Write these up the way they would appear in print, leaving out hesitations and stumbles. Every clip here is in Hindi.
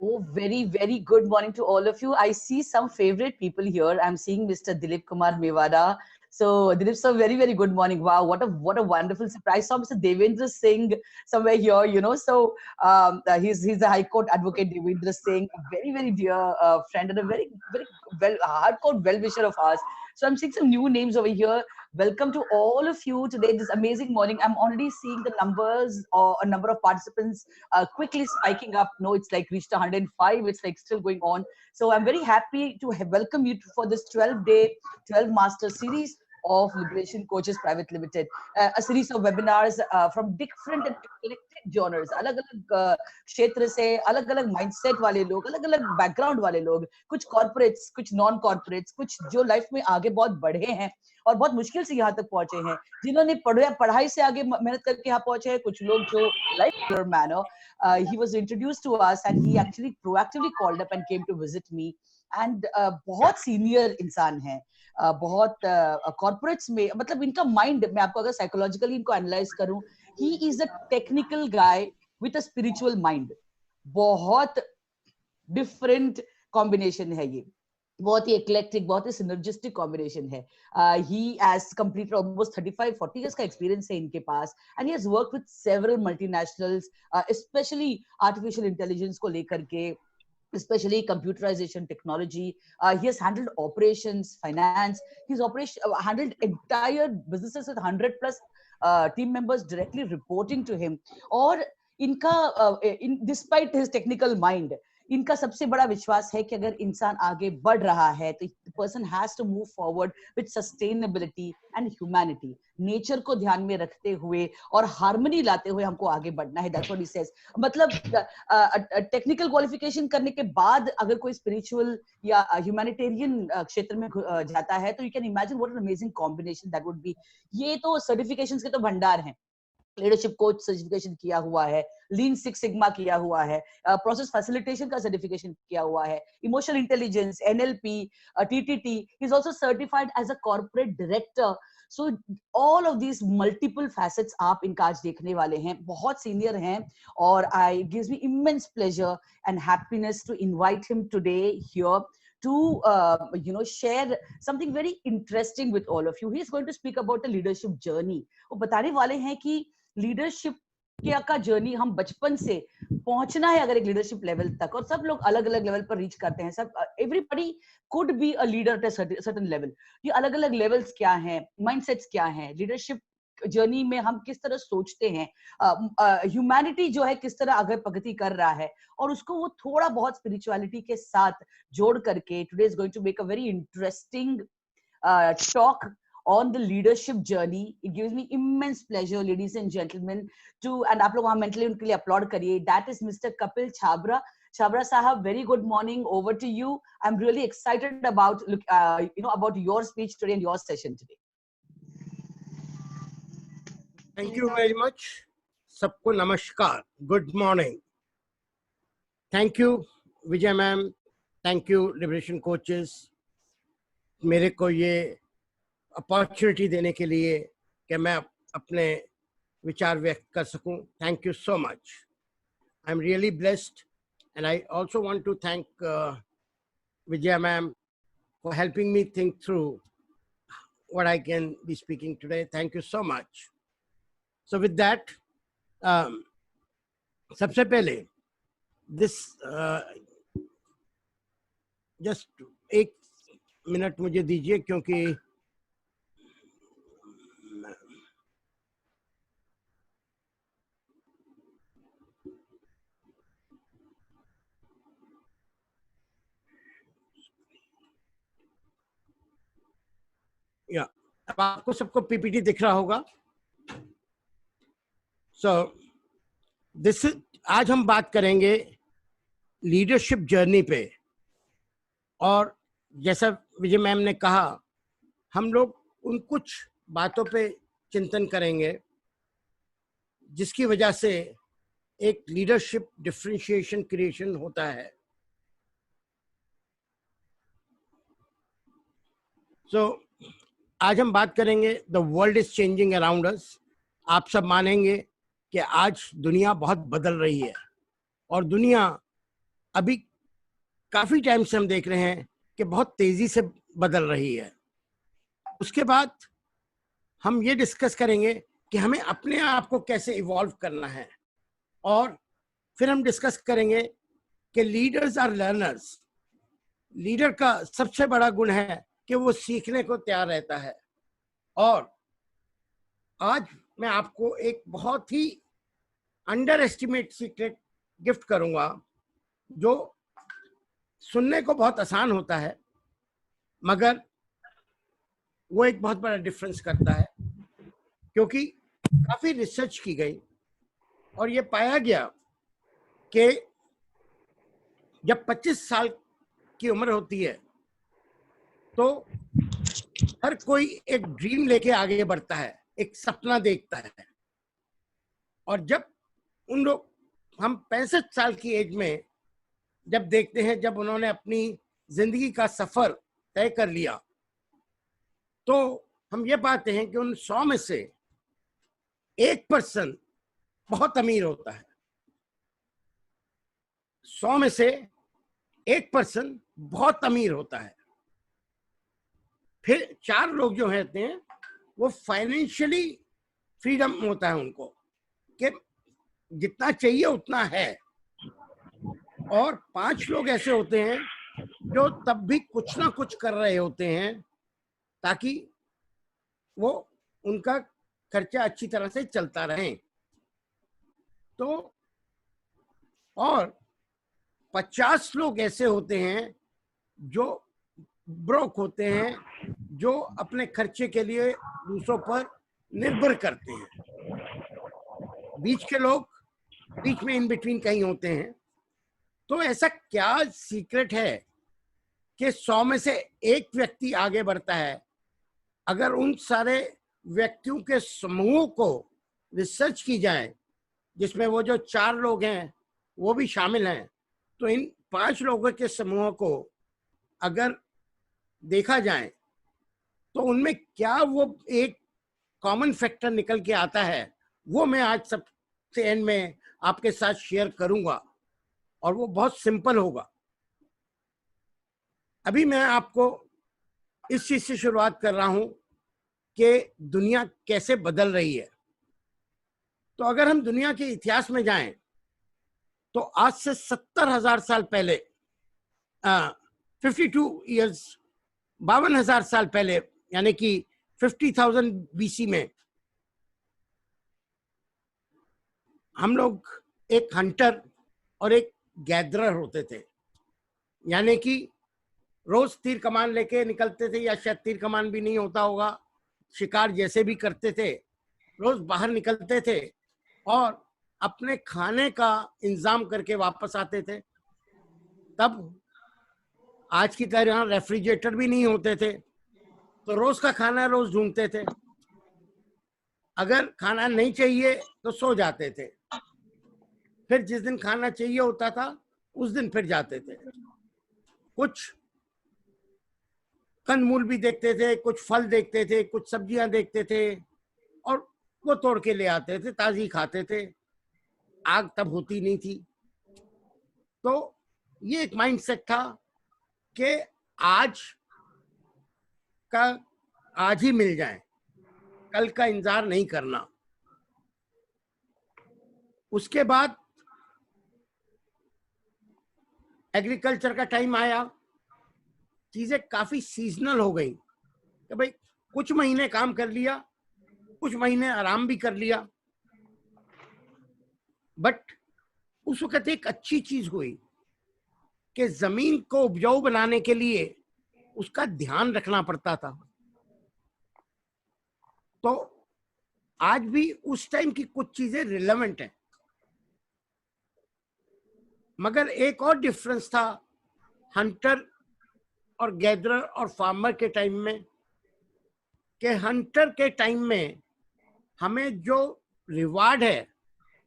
Oh, very, very good morning to all of you. I see some favorite people here. I'm seeing Mr. Dilip Kumar Mewada. So, Dilip sir, very, very good morning. Wow, what a wonderful surprise. I saw Mr. Devendra Singh somewhere here, he's a High Court advocate, Devendra Singh, a very, very dear friend and a very, very hardcore well-wisher of ours. So, I'm seeing some new names over here. Welcome to all of you today, this amazing morning. I'm already seeing the numbers or a number of participants quickly spiking up. No, it's like reached 105. It's like still going on. So I'm very happy to welcome you for this 12-day, 12 master series of Liberation Coaches Private Limited, a series of webinars from different and eclectic genres, अलग-अलग क्षेत्र से, अलग-अलग mindset वाले लोग, अलग-अलग background वाले लोग, कुछ corporates, कुछ non corporates, कुछ जो life में आगे बहुत बढ़े हैं और बहुत मुश्किल से यहाँ तक पहुंचे हैं, जिन्होंने पढ़ाई से आगे मेहनत करके यहाँ पहुंचे हैं, कुछ लोग जो life manner. He was introduced to us and he actually proactively called up and came to visit me. And बहुत senior इंसान है, बहुत corporates में, मतलब इनका mind, मैं आपको अगर psychologically इनको analyze करूं, he is a technical guy with a spiritual mind. बहुत different combination है ये, बहुत ही eclectic, बहुत ही synergistic combination है. He has completed almost 35-40 years का experience है इनके पास, and he has worked with several multinationals, especially artificial intelligence को लेकर के, especially computerization technology. He has handled operations, finance. He's handled entire businesses with 100 plus team members directly reporting to him. और इनका despite his technical mind, इनका सबसे बड़ा विश्वास है कि अगर इंसान आगे बढ़ रहा है तो the person has to move forward with sustainability and humanity. Nature को ध्यान में रखते हुए और हार्मनी लाते हुए हमको आगे बढ़ना है. That's what he says. मतलब टेक्निकल क्वालिफिकेशन करने के बाद अगर कोई स्पिरिचुअल या ह्यूमैनिटेरियन क्षेत्र में जाता है तो you can imagine what an amazing combination that would be. ये तो सर्टिफिकेशंस के तो भंडार हैं. लीडरशिप कोच सर्टिफिकेशन किया हुआ है, लीन सिक्स सिग्मा किया हुआ है, प्रोसेस फैसिलिटेशन का सर्टिफिकेशन किया हुआ है, emotional intelligence, NLP, TTT. He is also certified as a corporate director. So all of these multiple facets आप इनका आज देखने वाले हैं. बहुत सीनियर हैं और I gives me immense pleasure and happiness to invite him today here to share something very interesting with all of you. He is going to speak about a leadership journey. वो बताने वाले हैं कि लीडरशिप का जर्नी हम बचपन से पहुंचना है अगर एक लीडरशिप लेवल तक, और सब लोग अलग अलग लेवल पर रीच करते हैं. सब everybody could be a leader at a certain level. ये अलग अलग लेवल्स क्या हैं, माइंडसेट्स क्या हैं, लीडरशिप जर्नी में हम किस तरह सोचते हैं, ह्यूमैनिटी जो है किस तरह आगे प्रगति कर रहा है, और उसको वो थोड़ा बहुत स्पिरिचुअलिटी के साथ जोड़ करके today is going to make a very interesting talk on the leadership journey. It gives me immense pleasure, ladies and gentlemen, to, and आप लोग वहाँ mentally उनके लिए applaud करिए. That is Mr. Kapil Chhabra. Chhabra Sahab, very good morning. Over to you. I'm really excited about about your speech today and your session today. Thank you very much. सबको नमस्कार. Good morning. Thank you, Vijay ma'am. Thank you, Liberation Coaches. मेरे को ये अपॉर्चुनिटी देने के लिए कि मैं अपने विचार व्यक्त कर सकूं. Thank you so much. I'm really blessed, and I also want to thank Vijay ma'am for helping me think through what I can be speaking today. Thank you so much. So with that, सबसे पहले just एक मिनट मुझे दीजिए क्योंकि अब आपको सबको पीपीटी दिख रहा होगा. आज हम बात करेंगे लीडरशिप जर्नी पे, और जैसा विजय मैम ने कहा, हम लोग उन कुछ बातों पे चिंतन करेंगे जिसकी वजह से एक लीडरशिप डिफरेंशिएशन क्रिएशन होता है. आज हम बात करेंगे the world is changing around us. आप सब मानेंगे कि आज दुनिया बहुत बदल रही है, और दुनिया अभी काफी टाइम से हम देख रहे हैं कि बहुत तेजी से बदल रही है। उसके बाद हम ये डिस्कस करेंगे कि हमें अपने आप को कैसे इवॉल्व करना है, और फिर हम डिस्कस करेंगे कि लीडर्स आर लर्नर्स। लीडर का सबसे बड़ा गुण है कि वो सीखने को तैयार रहता है। और आज मैं आपको एक बहुत ही अंडर एस्टिमेट सीक्रेट गिफ्ट करूंगा, जो सुनने को बहुत आसान होता है मगर वो एक बहुत बड़ा डिफरेंस करता है। क्योंकि काफी रिसर्च की गई और ये पाया गया कि जब 25 साल की उम्र होती है तो हर कोई एक ड्रीम लेके आगे बढ़ता है, एक सपना देखता है। और जब उन लोग, हम 65 साल की एज में जब देखते हैं, जब उन्होंने अपनी जिंदगी का सफर तय कर लिया, तो हम ये पाते हैं कि उन 100 में से 1% बहुत अमीर होता है। 100 में से 1% बहुत अमीर होता है। फिर 4 लोग जो होते हैं वो फाइनेंशियली फ्रीडम होता है उनको, कि जितना चाहिए उतना है। और 5 लोग ऐसे होते हैं जो तब भी कुछ ना कुछ कर रहे होते हैं ताकि वो उनका खर्चा अच्छी तरह से चलता रहे। तो और 50 लोग ऐसे होते हैं जो ब्रोक होते हैं, जो अपने खर्चे के लिए दूसरों पर निर्भर करते हैं। बीच के लोग बीच में इन बिटवीन कहीं होते हैं। तो ऐसा क्या सीक्रेट है कि 100 में से एक व्यक्ति आगे बढ़ता है? अगर उन सारे व्यक्तियों के समूह को रिसर्च की जाए, जिसमें वो जो 4 लोग हैं वो भी शामिल हैं, तो इन 5 लोगों के समूह को अगर देखा जाए तो उनमें क्या वो एक कॉमन फैक्टर निकल के आता है, वो मैं आज सबसे एंड में आपके साथ शेयर करूंगा। और वो बहुत सिंपल होगा। अभी मैं आपको इस चीज से शुरुआत कर रहा हूं कि दुनिया कैसे बदल रही है। तो अगर हम दुनिया के इतिहास में जाएं तो आज से 70,000 साल पहले, 52 ईयर्स, 52,000 साल पहले, यानी कि 50,000 बीसी में हम लोग एक हंटर और एक गैदरर होते थे। यानी कि रोज तीर कमान लेके निकलते थे, या शायद तीर कमान भी नहीं होता होगा, शिकार जैसे भी करते थे, रोज बाहर निकलते थे और अपने खाने का इंतजाम करके वापस आते थे। तब आज की तरह रेफ्रिजरेटर भी नहीं होते थे, तो रोज का खाना रोज ढूंढते थे। अगर खाना नहीं चाहिए तो सो जाते थे, फिर जिस दिन खाना चाहिए होता था उस दिन फिर जाते थे। कुछ कंदमूल भी देखते थे, कुछ फल देखते थे, कुछ सब्जियां देखते थे और वो तोड़ के ले आते थे, ताजी खाते थे। आग तब होती नहीं थी। तो ये एक माइंडसेट था कि आज का आज ही मिल जाए, कल का इंतजार नहीं करना। उसके बाद एग्रीकल्चर का टाइम आया, चीजें काफी सीजनल हो गई कि भाई कुछ महीने काम कर लिया, कुछ महीने आराम भी कर लिया। बट उस वक्त एक अच्छी चीज हुई कि जमीन को उपजाऊ बनाने के लिए उसका ध्यान रखना पड़ता था। तो आज भी उस टाइम की कुछ चीजें रिलेवेंट है, मगर एक और डिफरेंस था हंटर और गैदरर और फार्मर के टाइम में, कि हंटर के टाइम में हमें जो रिवार्ड है,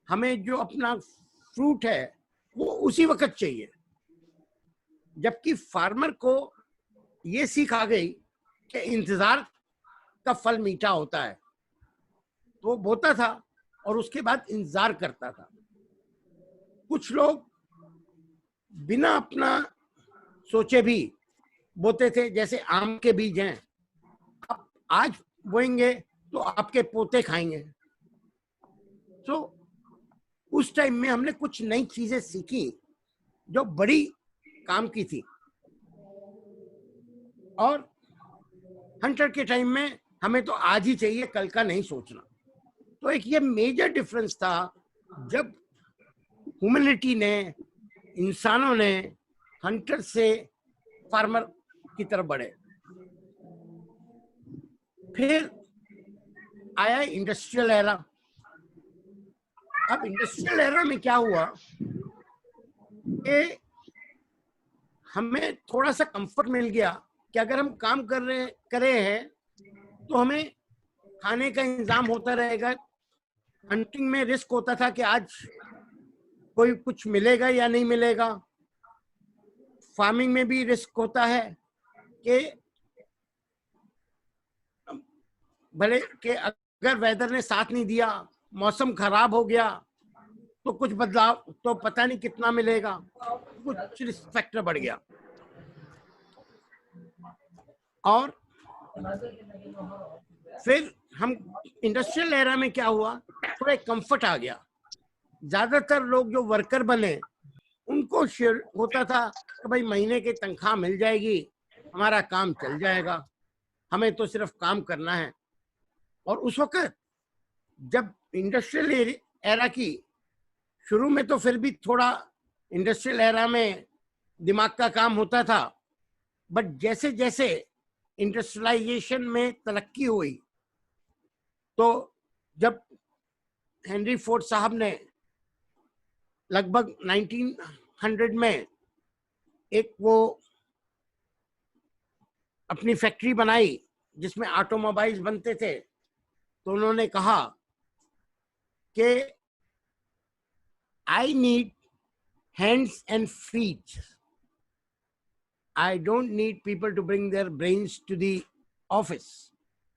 हमें जो अपना फ्रूट है, वो उसी वक्त चाहिए। जबकि फार्मर को ये सीख आ गई कि इंतजार का फल मीठा होता है, तो वो बोता था और उसके बाद इंतजार करता था। कुछ लोग बिना अपना सोचे भी बोते थे। जैसे आम के बीज हैं, आप आज बोएंगे तो आपके पोते खाएंगे। तो उस टाइम में हमने कुछ नई चीजें सीखी जो बड़ी काम की थी। और हंटर के टाइम में हमें तो आज ही चाहिए, कल का नहीं सोचना। तो एक ये मेजर डिफरेंस था जब ह्यूमैनिटी ने, इंसानों ने हंटर से फार्मर की तरफ बढ़े। फिर आया इंडस्ट्रियल एरा। अब इंडस्ट्रियल एरा में क्या हुआ कि हमें थोड़ा सा कंफर्ट मिल गया कि अगर हम काम करे हैं तो हमें खाने का इंतजाम होता रहेगा। हंटिंग में रिस्क होता था कि आज कोई कुछ मिलेगा या नहीं मिलेगा। फार्मिंग में भी रिस्क होता है कि भले कि अगर वेदर ने साथ नहीं दिया, मौसम खराब हो गया, तो कुछ बदलाव तो पता नहीं कितना मिलेगा, कुछ रिस्क फैक्टर बढ़ गया। और फिर हम इंडस्ट्रियल एरा में क्या हुआ, थोड़ा कंफर्ट आ गया। ज्यादातर लोग जो वर्कर बने उनको होता था कि भाई महीने की तनख्वाह मिल जाएगी, हमारा काम चल जाएगा, हमें तो सिर्फ काम करना है। और उस वक्त जब इंडस्ट्रियल एरा की शुरू में तो फिर भी थोड़ा इंडस्ट्रियल एरा में दिमाग का काम होता था, बट जैसे जैसे इंडस्ट्रियलाइजेशन में तरक्की हुई, तो जब हेनरी फोर्ड साहब ने लगभग 1900 में एक वो अपनी फैक्ट्री बनाई जिसमें ऑटोमोबाइल्स बनते थे, तो उन्होंने कहा कि I need hands and feet, I don't need people to bring their brains to the office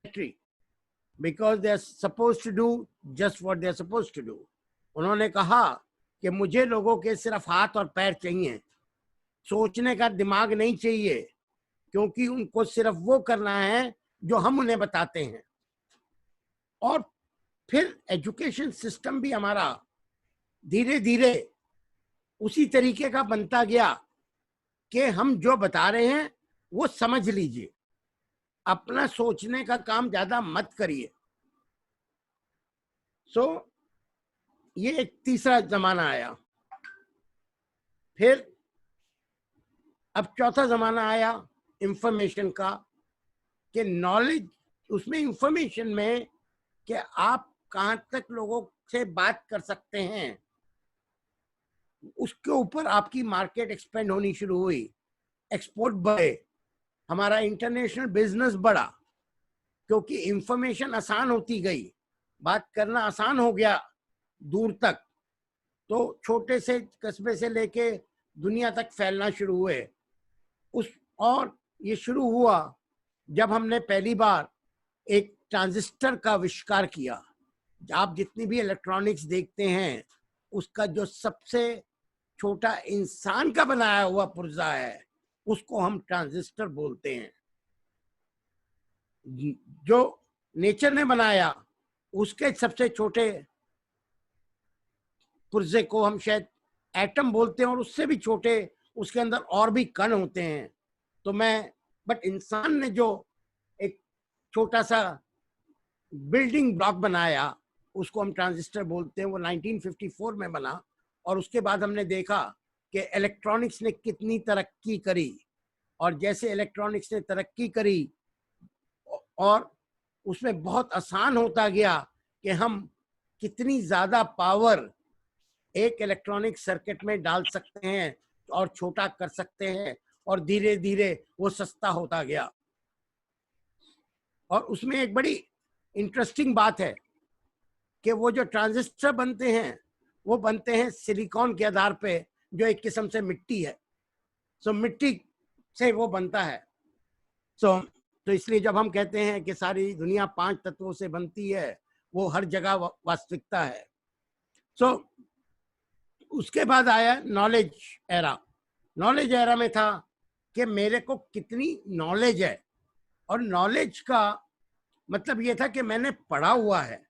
factory because they are supposed to do just what they are supposed to do. उन्होंने कहा कि मुझे लोगों के सिर्फ हाथ और पैर चाहिए, सोचने का दिमाग नहीं चाहिए, क्योंकि उनको सिर्फ वो करना है जो हम उन्हें बताते हैं। और फिर एजुकेशन सिस्टम भी हमारा धीरे धीरे उसी तरीके का बनता गया कि हम जो बता रहे हैं वो समझ लीजिए, अपना सोचने का काम ज्यादा मत करिए। सो ये एक तीसरा जमाना आया। फिर अब चौथा जमाना आया इंफॉर्मेशन का, कि नॉलेज, उसमें इंफॉर्मेशन में कि आप कहां तक लोगों से बात कर सकते हैं, उसके ऊपर आपकी मार्केट एक्सपेंड होनी शुरू हुई, एक्सपोर्ट बढ़े, हमारा इंटरनेशनल बिजनेस बढ़ा, क्योंकि इंफॉर्मेशन आसान होती गई, बात करना आसान हो गया दूर तक, तो छोटे से कस्बे से लेके दुनिया तक फैलना शुरू हुए। और ये शुरू हुआ जब हमने पहली बार एक ट्रांजिस्टर का आविष्कार किया। आप जितनी भी इलेक्ट्रॉनिक्स देखते हैं, उसका जो सबसे छोटा इंसान का बनाया हुआ पुर्जा है, उसको हम ट्रांजिस्टर बोलते हैं। जो नेचर ने बनाया उसके सबसे छोटे पुर्जे को हम शायद एटम बोलते हैं, और उससे भी छोटे, उसके अंदर और भी कण होते हैं। तो बट इंसान ने जो एक छोटा सा बिल्डिंग ब्लॉक बनाया, उसको हम ट्रांजिस्टर बोलते हैं। वो 1954 में बना, और उसके बाद हमने देखा कि इलेक्ट्रॉनिक्स ने कितनी तरक्की करी, और जैसे इलेक्ट्रॉनिक्स ने तरक्की करी और उसमें बहुत आसान होता गया कि हम कितनी ज्यादा पावर एक इलेक्ट्रॉनिक सर्किट में डाल सकते हैं और छोटा कर सकते हैं, और धीरे धीरे वो सस्ता होता गया। और उसमें एक बड़ी इंटरेस्टिंग बात है कि वो जो ट्रांजिस्टर बनते हैं वो बनते हैं सिलिकॉन के आधार पे, जो एक किस्म से मिट्टी है। सो मिट्टी से वो बनता है। तो इसलिए जब हम कहते हैं कि सारी दुनिया 5 तत्वों से बनती है, वो हर जगह वास्तविकता है। सो उसके बाद आया नॉलेज एरा। नॉलेज एरा में था कि मेरे को कितनी नॉलेज है, और नॉलेज का मतलब ये था कि मैंने पढ़ा हुआ है।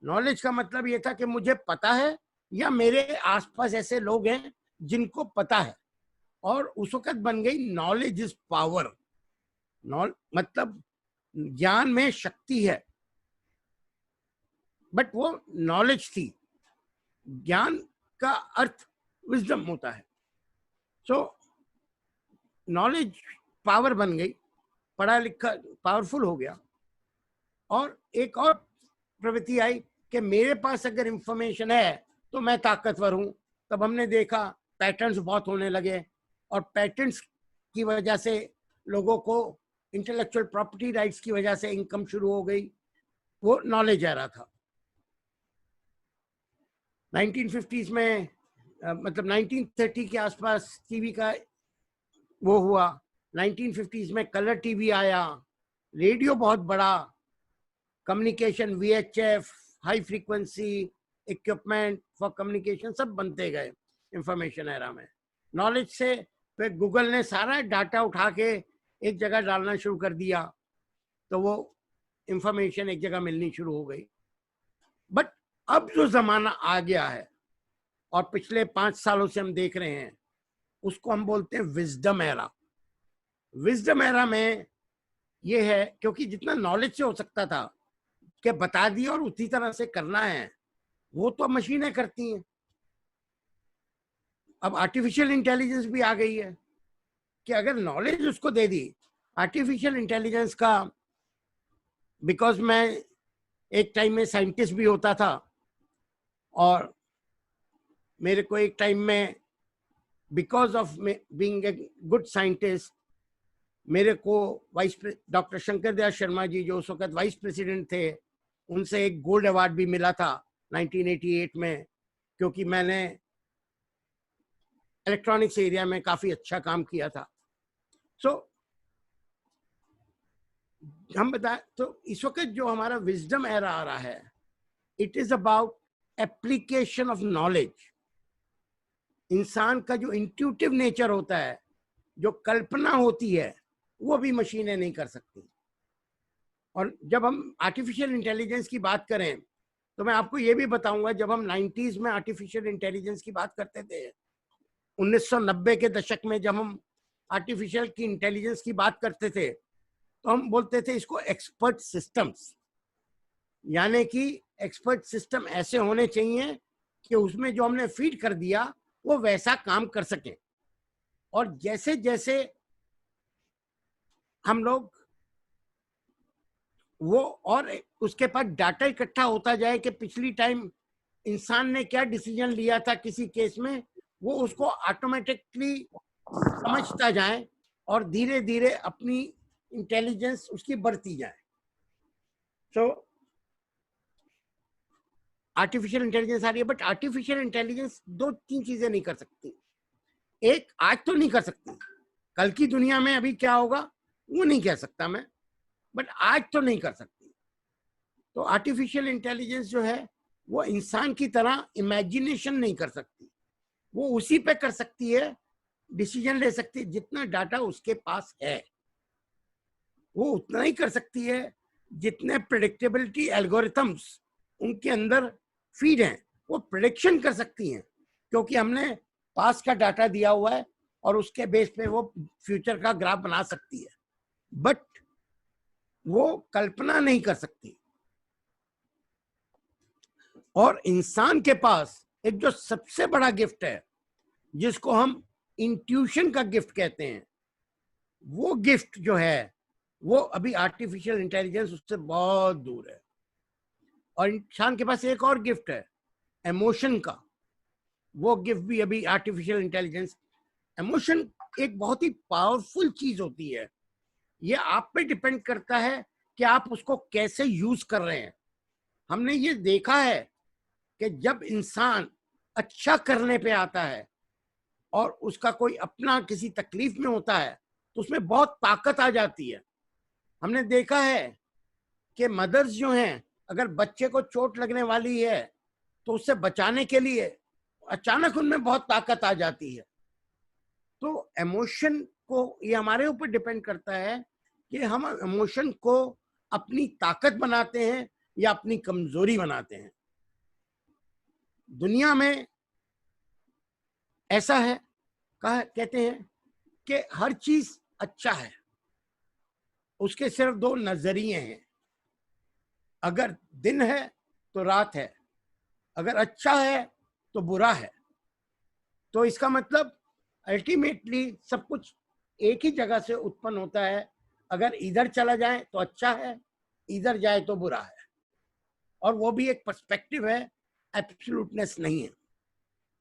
नॉलेज का मतलब ये था कि मुझे पता है या मेरे आसपास ऐसे लोग हैं जिनको पता है, और उस वक्त बन गई नॉलेज इज पावर। मतलब ज्ञान में शक्ति है, बट वो नॉलेज थी। ज्ञान का अर्थ विजडम होता है। सो नॉलेज पावर बन गई, पढ़ा लिखा पावरफुल हो गया। और एक और प्रवृत्ति आई कि मेरे पास अगर इंफॉर्मेशन है तो मैं ताकतवर हूं। तब हमने देखा पैटर्न्स बहुत होने लगे, और पैटर्न्स की वजह से लोगों को इंटेलेक्चुअल प्रॉपर्टी राइट्स की वजह से इनकम शुरू हो गई। वो नॉलेज आ रहा था 1950s में, मतलब 1930 के आसपास टीवी का वो हुआ। 1950s में कलर टीवी आया, रेडियो बहुत बड़ा, communication, VHF, high frequency equipment for communication सब बनते गए इंफॉर्मेशन एरा में। नॉलेज से फिर गूगल ने सारा डाटा उठा के एक जगह डालना शुरू कर दिया, तो वो इंफॉर्मेशन एक जगह मिलनी शुरू हो गई। बट अब जो जमाना आ गया है और पिछले 5 सालों से हम देख रहे हैं, उसको हम बोलते हैं विजडम एरा। विजडम एरा में ये है, क्योंकि जितना नॉलेज से हो सकता था कि बता दिया और उसी तरह से करना है, वो तो मशीनें करती हैं। अब आर्टिफिशियल इंटेलिजेंस भी आ गई है कि अगर नॉलेज उसको दे दी आर्टिफिशियल इंटेलिजेंस का। बिकॉज मैं एक टाइम में साइंटिस्ट भी होता था, और मेरे को एक टाइम में because of being a good scientist, मेरे को डॉक्टर शंकर दयाल शर्मा जी जो उस वक्त वाइस प्रेसिडेंट थे, उनसे एक गोल्ड अवार्ड भी मिला था 1988 में, क्योंकि मैंने इलेक्ट्रॉनिक्स एरिया में काफी अच्छा काम किया था। सो हम बताएं तो इस वक्त जो हमारा विजडम एरा आ रहा है, it is about application of knowledge. इंसान का जो इंट्यूटिव नेचर होता है, जो कल्पना होती है, वो भी मशीनें नहीं कर सकती। और जब हम आर्टिफिशियल इंटेलिजेंस की बात करें, तो मैं आपको ये भी बताऊंगा, जब हम 90s में आर्टिफिशियल इंटेलिजेंस की बात करते थे, 1990 के दशक में जब हम आर्टिफिशियल की इंटेलिजेंस की बात करते थे, तो हम बोलते थे इसको एक्सपर्ट सिस्टम्स। यानी कि एक्सपर्ट सिस्टम ऐसे होने चाहिए कि उसमें जो हमने फीड कर दिया वो वैसा काम कर सके। और जैसे जैसे हम लोग वो, और उसके पास डाटा इकट्ठा होता जाए कि पिछली टाइम इंसान ने क्या डिसीजन लिया था किसी केस में, वो उसको ऑटोमेटिकली समझता जाए और धीरे धीरे अपनी इंटेलिजेंस उसकी बढ़ती जाए। सो आर्टिफिशियल इंटेलिजेंस आ रही है, बट आर्टिफिशियल इंटेलिजेंस 2-3 चीजें नहीं कर सकती। एक, आज तो नहीं कर सकती, कल की दुनिया में अभी क्या होगा वो नहीं कह सकता मैं, बट आज तो नहीं कर सकती। तो आर्टिफिशियल इंटेलिजेंस जो है वो इंसान की तरह इमेजिनेशन नहीं कर सकती। वो उसी पे कर सकती है, डिसीजन ले सकती है जितना डाटा उसके पास है। वो उतना ही कर सकती है जितने प्रेडिक्टेबिलिटी एल्गोरिथम्स उनके अंदर फीड हैं, वो प्रेडिक्शन कर सकती हैं, क्योंकि हमने पास का डाटा दिया हुआ है और उसके बेस पे वो फ्यूचर का ग्राफ बना सकती है, बट वो कल्पना नहीं कर सकती। और इंसान के पास एक जो सबसे बड़ा गिफ्ट है, जिसको हम इंट्यूशन का गिफ्ट कहते हैं, वो गिफ्ट जो है वो अभी आर्टिफिशियल इंटेलिजेंस उससे बहुत दूर है। और इंसान के पास एक और गिफ्ट है, इमोशन का। वो गिफ्ट भी अभी आर्टिफिशियल इंटेलिजेंस, इमोशन एक बहुत ही पावरफुल चीज होती है। ये आप पे डिपेंड करता है कि आप उसको कैसे यूज कर रहे हैं। हमने ये देखा है कि जब इंसान अच्छा करने पे आता है और उसका कोई अपना किसी तकलीफ में होता है, तो उसमें बहुत ताकत आ जाती है। हमने देखा है कि मदर्स जो हैं, अगर बच्चे को चोट लगने वाली है तो उससे बचाने के लिए अचानक उनमें बहुत ताकत आ जाती है। तो इमोशन को, ये हमारे ऊपर डिपेंड करता है कि हम इमोशन को अपनी ताकत बनाते हैं या अपनी कमजोरी बनाते हैं। दुनिया में ऐसा है, कहते हैं कि हर चीज अच्छा है, उसके सिर्फ दो नजरिए हैं। अगर दिन है तो रात है, अगर अच्छा है तो बुरा है। तो इसका मतलब अल्टीमेटली सब कुछ एक ही जगह से उत्पन्न होता है। अगर इधर चला जाए तो अच्छा है, इधर जाए तो बुरा है, और वो भी एक पर्सपेक्टिव है, एब्सोल्यूटनेस नहीं है।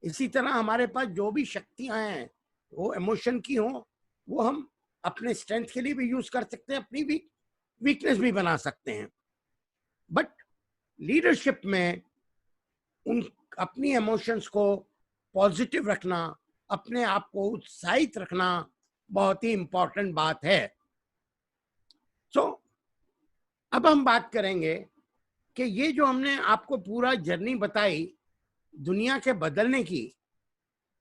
इसी तरह हमारे पास जो भी शक्तियां हैं, वो इमोशन की हो, वो हम अपने स्ट्रेंथ के लिए भी यूज कर सकते हैं, अपनी भी वीकनेस भी बना सकते हैं। बट लीडरशिप में उन अपनी इमोशंस को पॉजिटिव रखना, अपने आप को उत्साहित रखना बहुत ही इंपॉर्टेंट बात है। सो अब हम बात करेंगे कि ये जो हमने आपको पूरा जर्नी बताई दुनिया के बदलने की,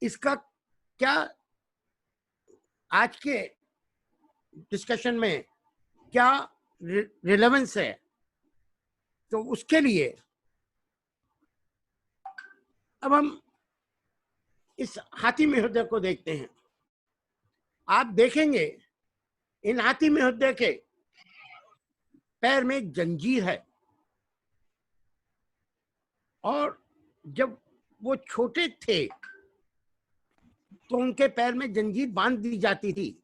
इसका क्या आज के डिस्कशन में क्या रिलेवेंस है। तो उसके लिए अब हम इस हाथी महोदय को देखते हैं। आप देखेंगे इन हाथी महोदय के पैर में एक जंजीर है, और जब वो छोटे थे तो उनके पैर में जंजीर बांध दी जाती थी,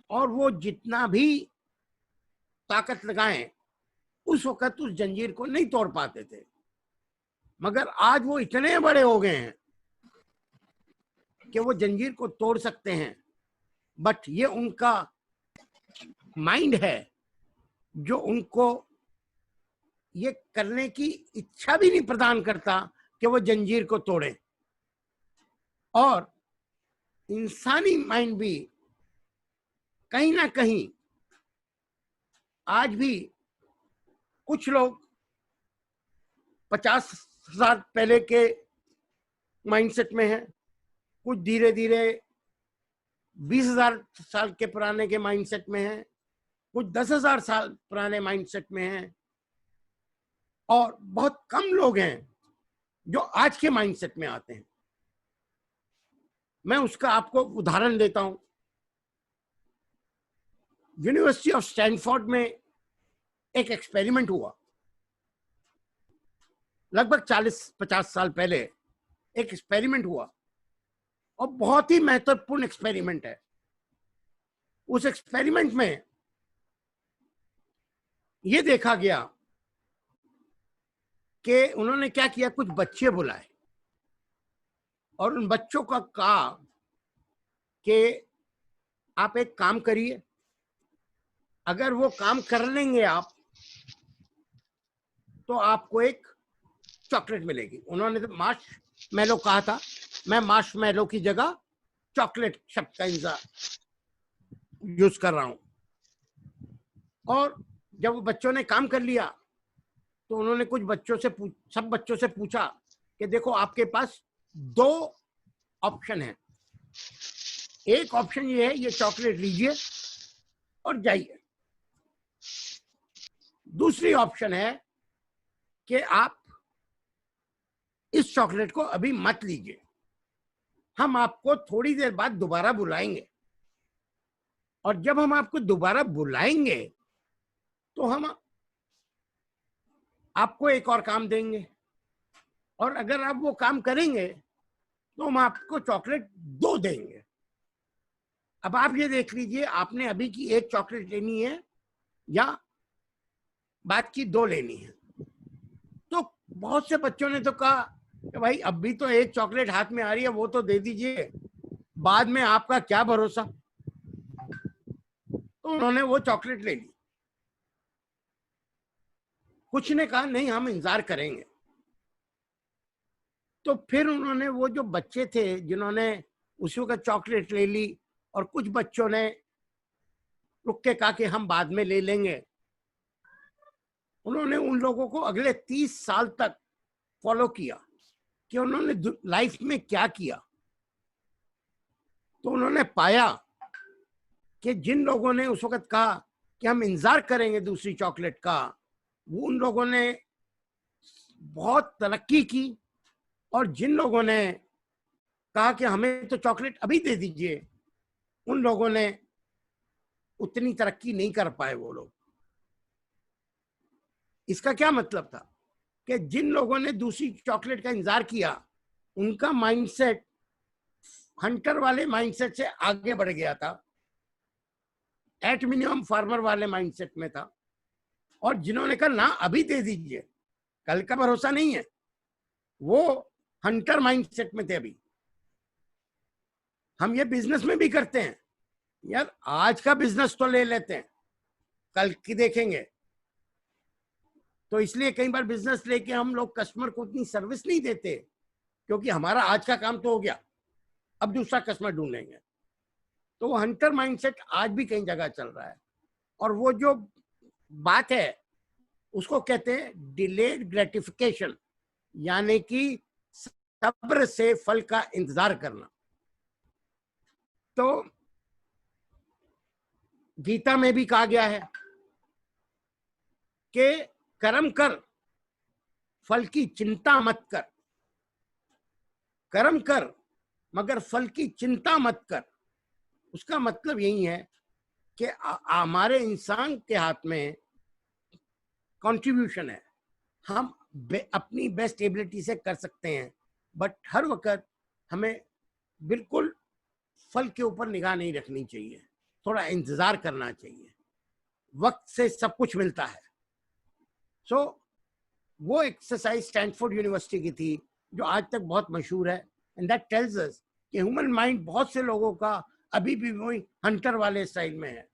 और वो जितना भी ताकत लगाएं उस वक्त उस जंजीर को नहीं तोड़ पाते थे। मगर आज वो इतने बड़े हो गए हैं कि वो जंजीर को तोड़ सकते हैं। बट ये उनका माइंड है जो उनको ये करने की इच्छा भी नहीं प्रदान करता कि वो जंजीर को तोड़े। और इंसानी माइंड भी कहीं ना कहीं आज भी कुछ लोग 50 साल पहले के माइंडसेट में हैं, कुछ धीरे धीरे 20,000 साल के पुराने के माइंडसेट में हैं, कुछ 10,000 साल पुराने माइंडसेट में हैं, और बहुत कम लोग हैं जो आज के माइंडसेट में आते हैं। मैं उसका आपको उदाहरण देता हूं। यूनिवर्सिटी ऑफ स्टैनफोर्ड में एक एक्सपेरिमेंट हुआ लगभग 40-50 साल पहले। एक एक्सपेरिमेंट हुआ और बहुत ही महत्वपूर्ण एक्सपेरिमेंट है। उस एक्सपेरिमेंट में यह देखा गया कि उन्होंने क्या किया, कुछ बच्चे बुलाए और उन बच्चों का कहा कि आप एक काम करिए, अगर वो काम कर लेंगे आप तो आपको एक चॉकलेट मिलेगी। उन्होंने तो मार्शमैलो कहा था, मैं मार्शमैलो की जगह चॉकलेट शब्द का यूज कर रहा हूं। और जब बच्चों ने काम कर लिया तो उन्होंने कुछ बच्चों से सब बच्चों से पूछा कि देखो आपके पास दो ऑप्शन है। एक ऑप्शन ये है, ये चॉकलेट लीजिए और जाइए। दूसरी ऑप्शन है कि आप इस चॉकलेट को अभी मत लीजिए, हम आपको थोड़ी देर बाद दोबारा बुलाएंगे, और जब हम आपको दोबारा बुलाएंगे तो हम आपको एक और काम देंगे, और अगर आप वो काम करेंगे तो हम आपको चॉकलेट 2 देंगे। अब आप ये देख लीजिए, आपने अभी की एक चॉकलेट लेनी है या बाद की 2 लेनी है। तो बहुत से बच्चों ने तो कहा कि भाई अभी तो एक चॉकलेट हाथ में आ रही है, वो तो दे दीजिए, बाद में आपका क्या भरोसा। तो उन्होंने वो चॉकलेट ले ली। कुछ ने कहा नहीं, हम इंतजार करेंगे। तो फिर उन्होंने वो जो बच्चे थे जिन्होंने उसी वक्त चॉकलेट ले ली, और कुछ बच्चों ने रुक के कहा कि हम बाद में ले लेंगे, उन्होंने उन लोगों को अगले 30 साल तक फॉलो किया कि उन्होंने लाइफ में क्या किया। तो उन्होंने पाया कि जिन लोगों ने उस वक्त कहा कि हम इंतजार करेंगे दूसरी चॉकलेट का, वो उन लोगों ने बहुत तरक्की की, और जिन लोगों ने कहा कि हमें तो चॉकलेट अभी दे दीजिए, उन लोगों ने उतनी तरक्की नहीं कर पाए वो लोग। इसका क्या मतलब था कि जिन लोगों ने दूसरी चॉकलेट का इंतजार किया, उनका माइंडसेट हंटर वाले माइंडसेट से आगे बढ़ गया था, एट मिनिमम फार्मर वाले माइंडसेट में था। और जिन्होंने कहा ना अभी दे दीजिए, कल का भरोसा नहीं है, वो हंटर माइंडसेट में थे। अभी हम ये बिजनेस में भी करते हैं, यार आज का बिजनेस तो ले लेते हैं, कल की देखेंगे। तो इसलिए कई बार बिजनेस लेके हम लोग कस्टमर को उतनी सर्विस नहीं देते, क्योंकि हमारा आज का काम तो हो गया, अब दूसरा कस्टमर ढूंढेंगे। तो वो हंटर माइंडसेट आज भी कई जगह चल रहा है। और वो जो बात है उसको कहते हैं डिलेड ग्रेटिफिकेशन, यानी कि सब्र से फल का इंतजार करना। तो गीता में भी कहा गया है कि कर्म कर, फल की चिंता मत कर। कर्म कर मगर फल की चिंता मत कर। उसका मतलब यही है कि हमारे इंसान के हाथ में कंट्रीब्यूशन है, हम अपनी बेस्ट एबिलिटी से कर सकते हैं, बट हर वक्त हमें बिल्कुल फल के ऊपर निगाह नहीं रखनी चाहिए, थोड़ा इंतजार करना चाहिए। वक्त से सब कुछ मिलता है। सो वो एक्सरसाइज स्टैनफोर्ड यूनिवर्सिटी की थी, जो आज तक बहुत मशहूर है। एंड दैट टेल्स अस कि ह्यूमन माइंड बहुत से लोगों का अभी भी वही हंटर वाले स्टाइल में है।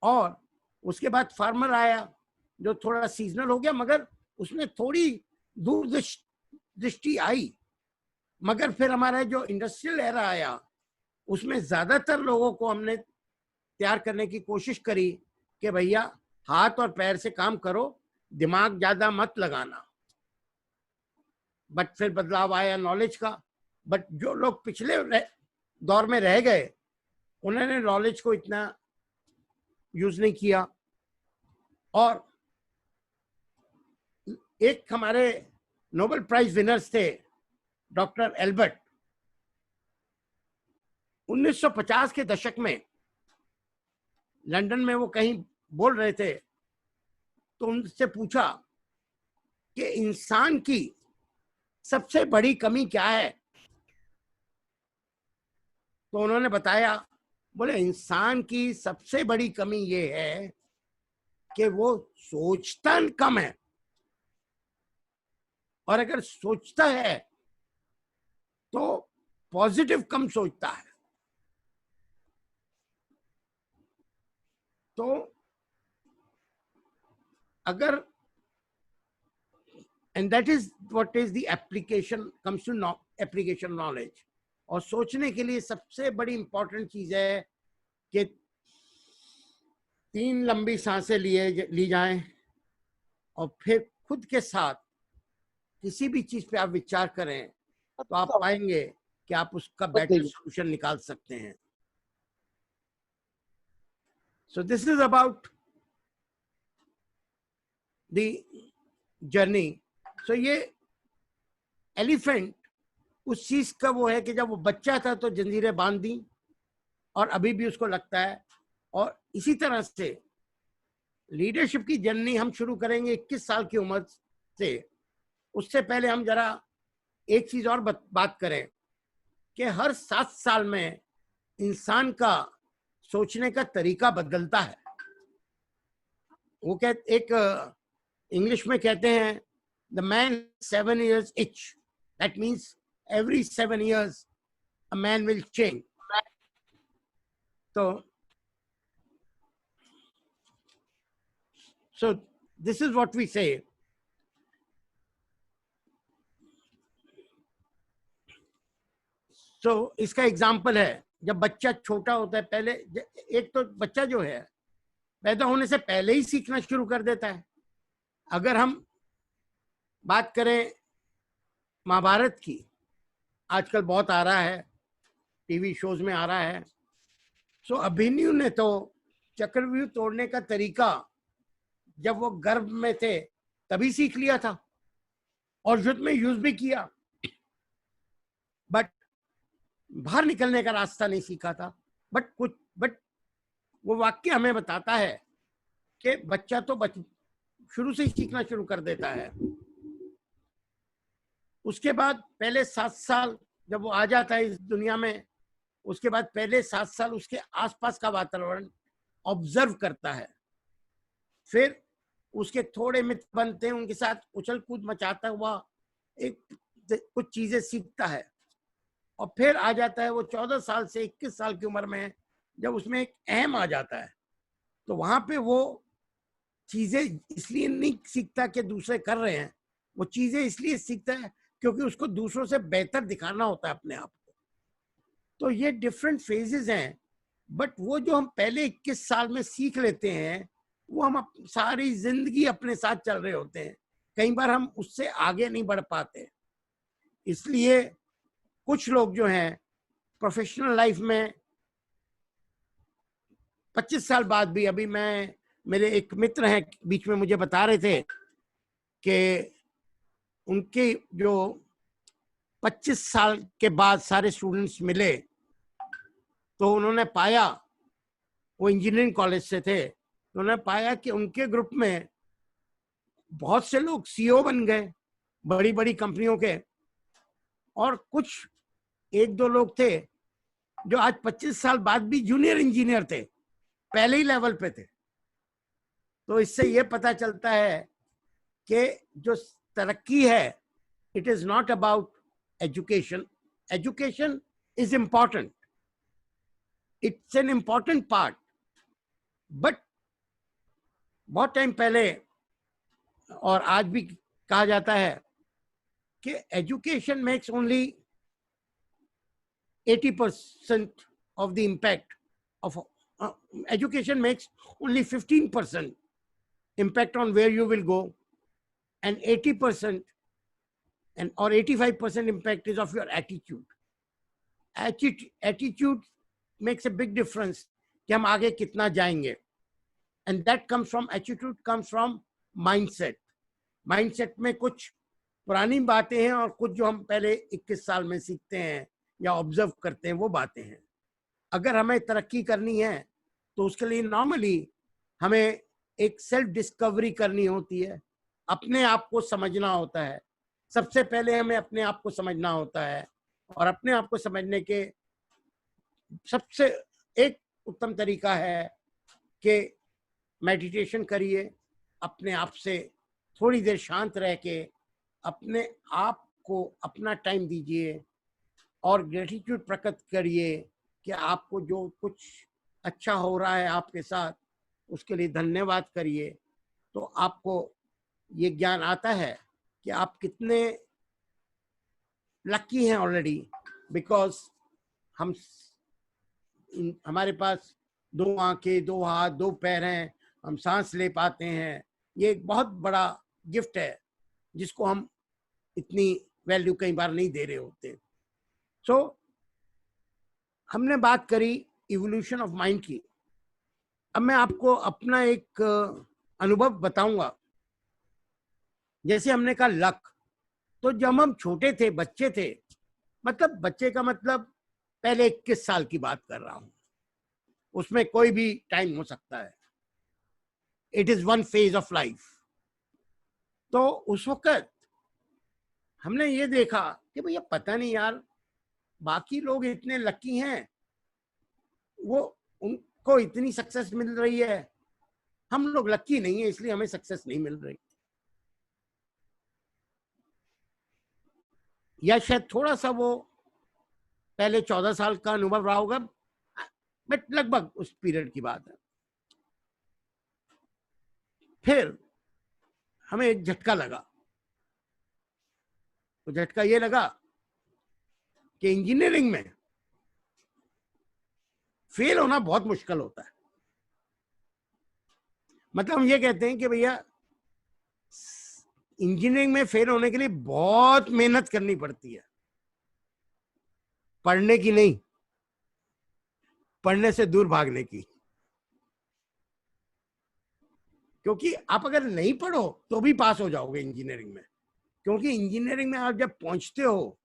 और उसके बाद फार्मर आया जो थोड़ा सीजनल हो गया, मगर उसमें थोड़ी दूरदृष्टि आई। मगर फिर हमारा जो इंडस्ट्रियल एरा आया, उसमें ज्यादातर लोगों को हमने तैयार करने की कोशिश करी कि भैया हाथ और पैर से काम करो, दिमाग ज्यादा मत लगाना। बट फिर बदलाव आया नॉलेज का। बट जो लोग पिछले दौर में रह गए, उन्होंने नॉलेज को इतना यूज नहीं किया। और एक हमारे नोबेल प्राइज विनर्स थे डॉक्टर एल्बर्ट, 1950 के दशक में लंदन में वो कहीं बोल रहे थे, तो उनसे पूछा कि इंसान की सबसे बड़ी कमी क्या है। तो उन्होंने बताया, बोले इंसान की सबसे बड़ी कमी ये है कि वो सोचता कम है, और अगर सोचता है तो पॉजिटिव कम सोचता है। तो अगर and that is what is the application comes to application knowledge. और सोचने के लिए सबसे बड़ी इंपॉर्टेंट चीज है कि 3 लंबी सांसें ली जाएं, और फिर खुद के साथ किसी भी चीज पे आप विचार करें, तो आप पाएंगे कि आप उसका बेटर सॉल्यूशन निकाल सकते हैं। So this is about the journey. So ये एलिफेंट उस चीज का वो है कि जब वो बच्चा था तो जंजीरें बांध दी, और अभी भी उसको लगता है। और इसी तरह से लीडरशिप की जर्नी हम शुरू करेंगे 21 साल की उम्र से। उससे पहले हम जरा एक चीज और बात करें कि हर 7 साल में इंसान का सोचने का तरीका बदलता है। वो एक इंग्लिश में कहते हैं the man 7 years itch, that means every 7 years a man will change. So this is what we say. So इसका एग्जाम्पल है, जब बच्चा छोटा होता है, पहले एक तो बच्चा जो है पैदा होने से पहले ही सीखना शुरू कर देता है। अगर हम बात करें महाभारत की, आजकल बहुत आ रहा है, टीवी शोज में आ रहा है। सो अभिमन्यु ने तो चक्रव्यूह तोड़ने का तरीका जब वो गर्भ में थे तभी सीख लिया था और युद्ध में यूज भी किया, बट बाहर निकलने का रास्ता नहीं सीखा था। बट वो वाक्य हमें बताता है कि बच्चा तो शुरू से ही सीखना शुरू कर देता है। उसके बाद पहले 7 साल जब वो आ जाता है इस दुनिया में, उसके बाद पहले 7 साल उसके आसपास का वातावरण ऑब्जर्व करता है, फिर उसके थोड़े मित्र बनते हैं, उनके साथ उछल कूद मचाता हुआ एक कुछ चीजें सीखता है, और फिर आ जाता है वो 14 साल से 21 साल की उम्र में, जब उसमें एक अहम आ जाता है, तो वहां पे वो चीजें इसलिए नहीं सीखता कि दूसरे कर रहे हैं, वो चीजें इसलिए सीखता है क्योंकि उसको दूसरों से बेहतर दिखाना होता है अपने आप को। तो ये डिफरेंट फेजेस हैं, बट वो जो हम पहले 21 साल में सीख लेते हैं वो हम सारी जिंदगी अपने साथ चल रहे होते हैं। कई बार हम उससे आगे नहीं बढ़ पाते, इसलिए कुछ लोग जो हैं प्रोफेशनल लाइफ में 25 साल बाद भी, अभी मेरे एक मित्र हैं बीच में मुझे बता रहे थे कि उनके जो 25 साल के बाद सारे स्टूडेंट्स मिले तो उन्होंने पाया, वो इंजीनियरिंग कॉलेज से थे, तो उन्होंने पाया कि उनके ग्रुप में बहुत से लोग सीईओ बन गए बड़ी बड़ी कंपनियों के, और कुछ 1-2 लोग थे जो आज 25 साल बाद भी जूनियर इंजीनियर थे, पहले ही लेवल पे थे। तो इससे ये पता चलता है कि जो तरक्की है, it is not about education. Education is important, it's an important part, but बहुत टाइम पहले और आज भी कहा जाता है कि education makes only 80% of the impact of education makes only 15% impact on where you will go, and 80% and or 85% impact is of your attitude. Attitude makes a big difference कि हम आगे कितना जाएंगे, and that comes from attitude, comes from mindset. mindset में कुछ पुरानी बातें हैं और कुछ जो हम पहले 21 साल में सीखते हैं या ऑब्जर्व करते हैं वो बातें हैं। अगर हमें तरक्की करनी है तो उसके लिए नॉर्मली हमें एक सेल्फ डिस्कवरी करनी होती है, अपने आप को समझना होता है। सबसे पहले हमें अपने आप को समझना होता है, और अपने आप को समझने के सबसे एक उत्तम तरीका है कि मेडिटेशन करिए, अपने आप से थोड़ी देर शांत रह के अपने आप को अपना टाइम दीजिए और ग्रेटिट्यूड प्रकट करिए कि आपको जो कुछ अच्छा हो रहा है आपके साथ उसके लिए धन्यवाद करिए। तो आपको ये ज्ञान आता है कि आप कितने लकी हैं ऑलरेडी, बिकॉज हमारे पास 2 आंखें, 2 हाथ, 2 पैर हैं, हम सांस ले पाते हैं। ये एक बहुत बड़ा गिफ्ट है जिसको हम इतनी वैल्यू कई बार नहीं दे रहे होते। सो हमने बात करी इवोल्यूशन ऑफ माइंड की। अब मैं आपको अपना एक अनुभव बताऊंगा। जैसे हमने कहा लक, तो जब हम छोटे थे, बच्चे थे, मतलब बच्चे का मतलब पहले 21 साल की बात कर रहा हूं, उसमें कोई भी टाइम हो सकता है, it is one phase of life. तो उस वक्त हमने ये देखा कि भैया पता नहीं यार, बाकी लोग इतने लकी हैं, वो उनको इतनी सक्सेस मिल रही है, हम लोग लकी नहीं है इसलिए हमें सक्सेस नहीं मिल रही। या शायद थोड़ा सा वो पहले 14 साल का अनुभव रहा होगा, बट लगभग उस पीरियड की बात है। फिर हमें एक झटका लगा। तो झटका ये लगा कि इंजीनियरिंग में फेल होना बहुत मुश्किल होता है। मतलब हम ये कहते हैं कि भैया इंजीनियरिंग में फेल होने के लिए बहुत मेहनत करनी पड़ती है। पढ़ने की नहीं, पढ़ने से दूर भागने की। क्योंकि आप अगर नहीं पढ़ो तो भी पास हो जाओगे इंजीनियरिंग में, क्योंकि इंजीनियरिंग में आप जब पहुंचते हो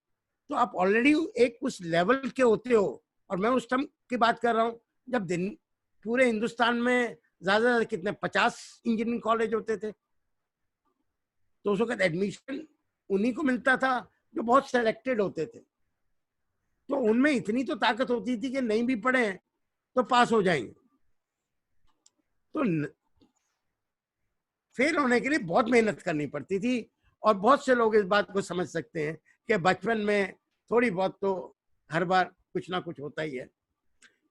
तो आप ऑलरेडी एक उस लेवल के होते हो। और मैं उस टाइम की बात कर रहा हूँ जब पूरे हिंदुस्तान में ज्यादा कितने 50 इंजीनियरिंग कॉलेज होते थे, तो उस वक्त एडमिशन उन्हीं को मिलता था जो बहुत सेलेक्टेड होते थे। तो उनमें इतनी तो ताकत होती थी कि नहीं भी पढ़े तो पास हो जाएंगे। तो फेल होने के लिए बहुत मेहनत करनी पड़ती थी। और बहुत से लोग इस बात को समझ सकते हैं कि बचपन में थोड़ी बहुत तो हर बार कुछ ना कुछ होता ही है।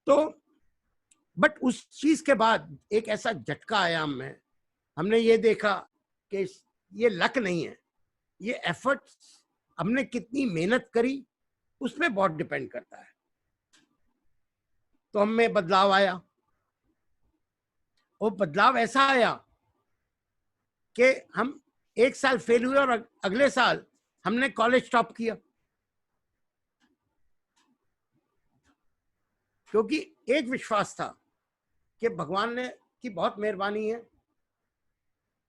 तो बट उस चीज के बाद एक ऐसा झटका आया हमें, हमने ये देखा कि ये लक नहीं है, ये एफर्ट्स, हमने कितनी मेहनत करी उस पर बहुत डिपेंड करता है। तो हम में बदलाव आया, वो बदलाव ऐसा आया कि हम एक साल फेल हुए और अगले साल हमने कॉलेज टॉप किया। क्योंकि एक विश्वास था कि भगवान ने की बहुत मेहरबानी है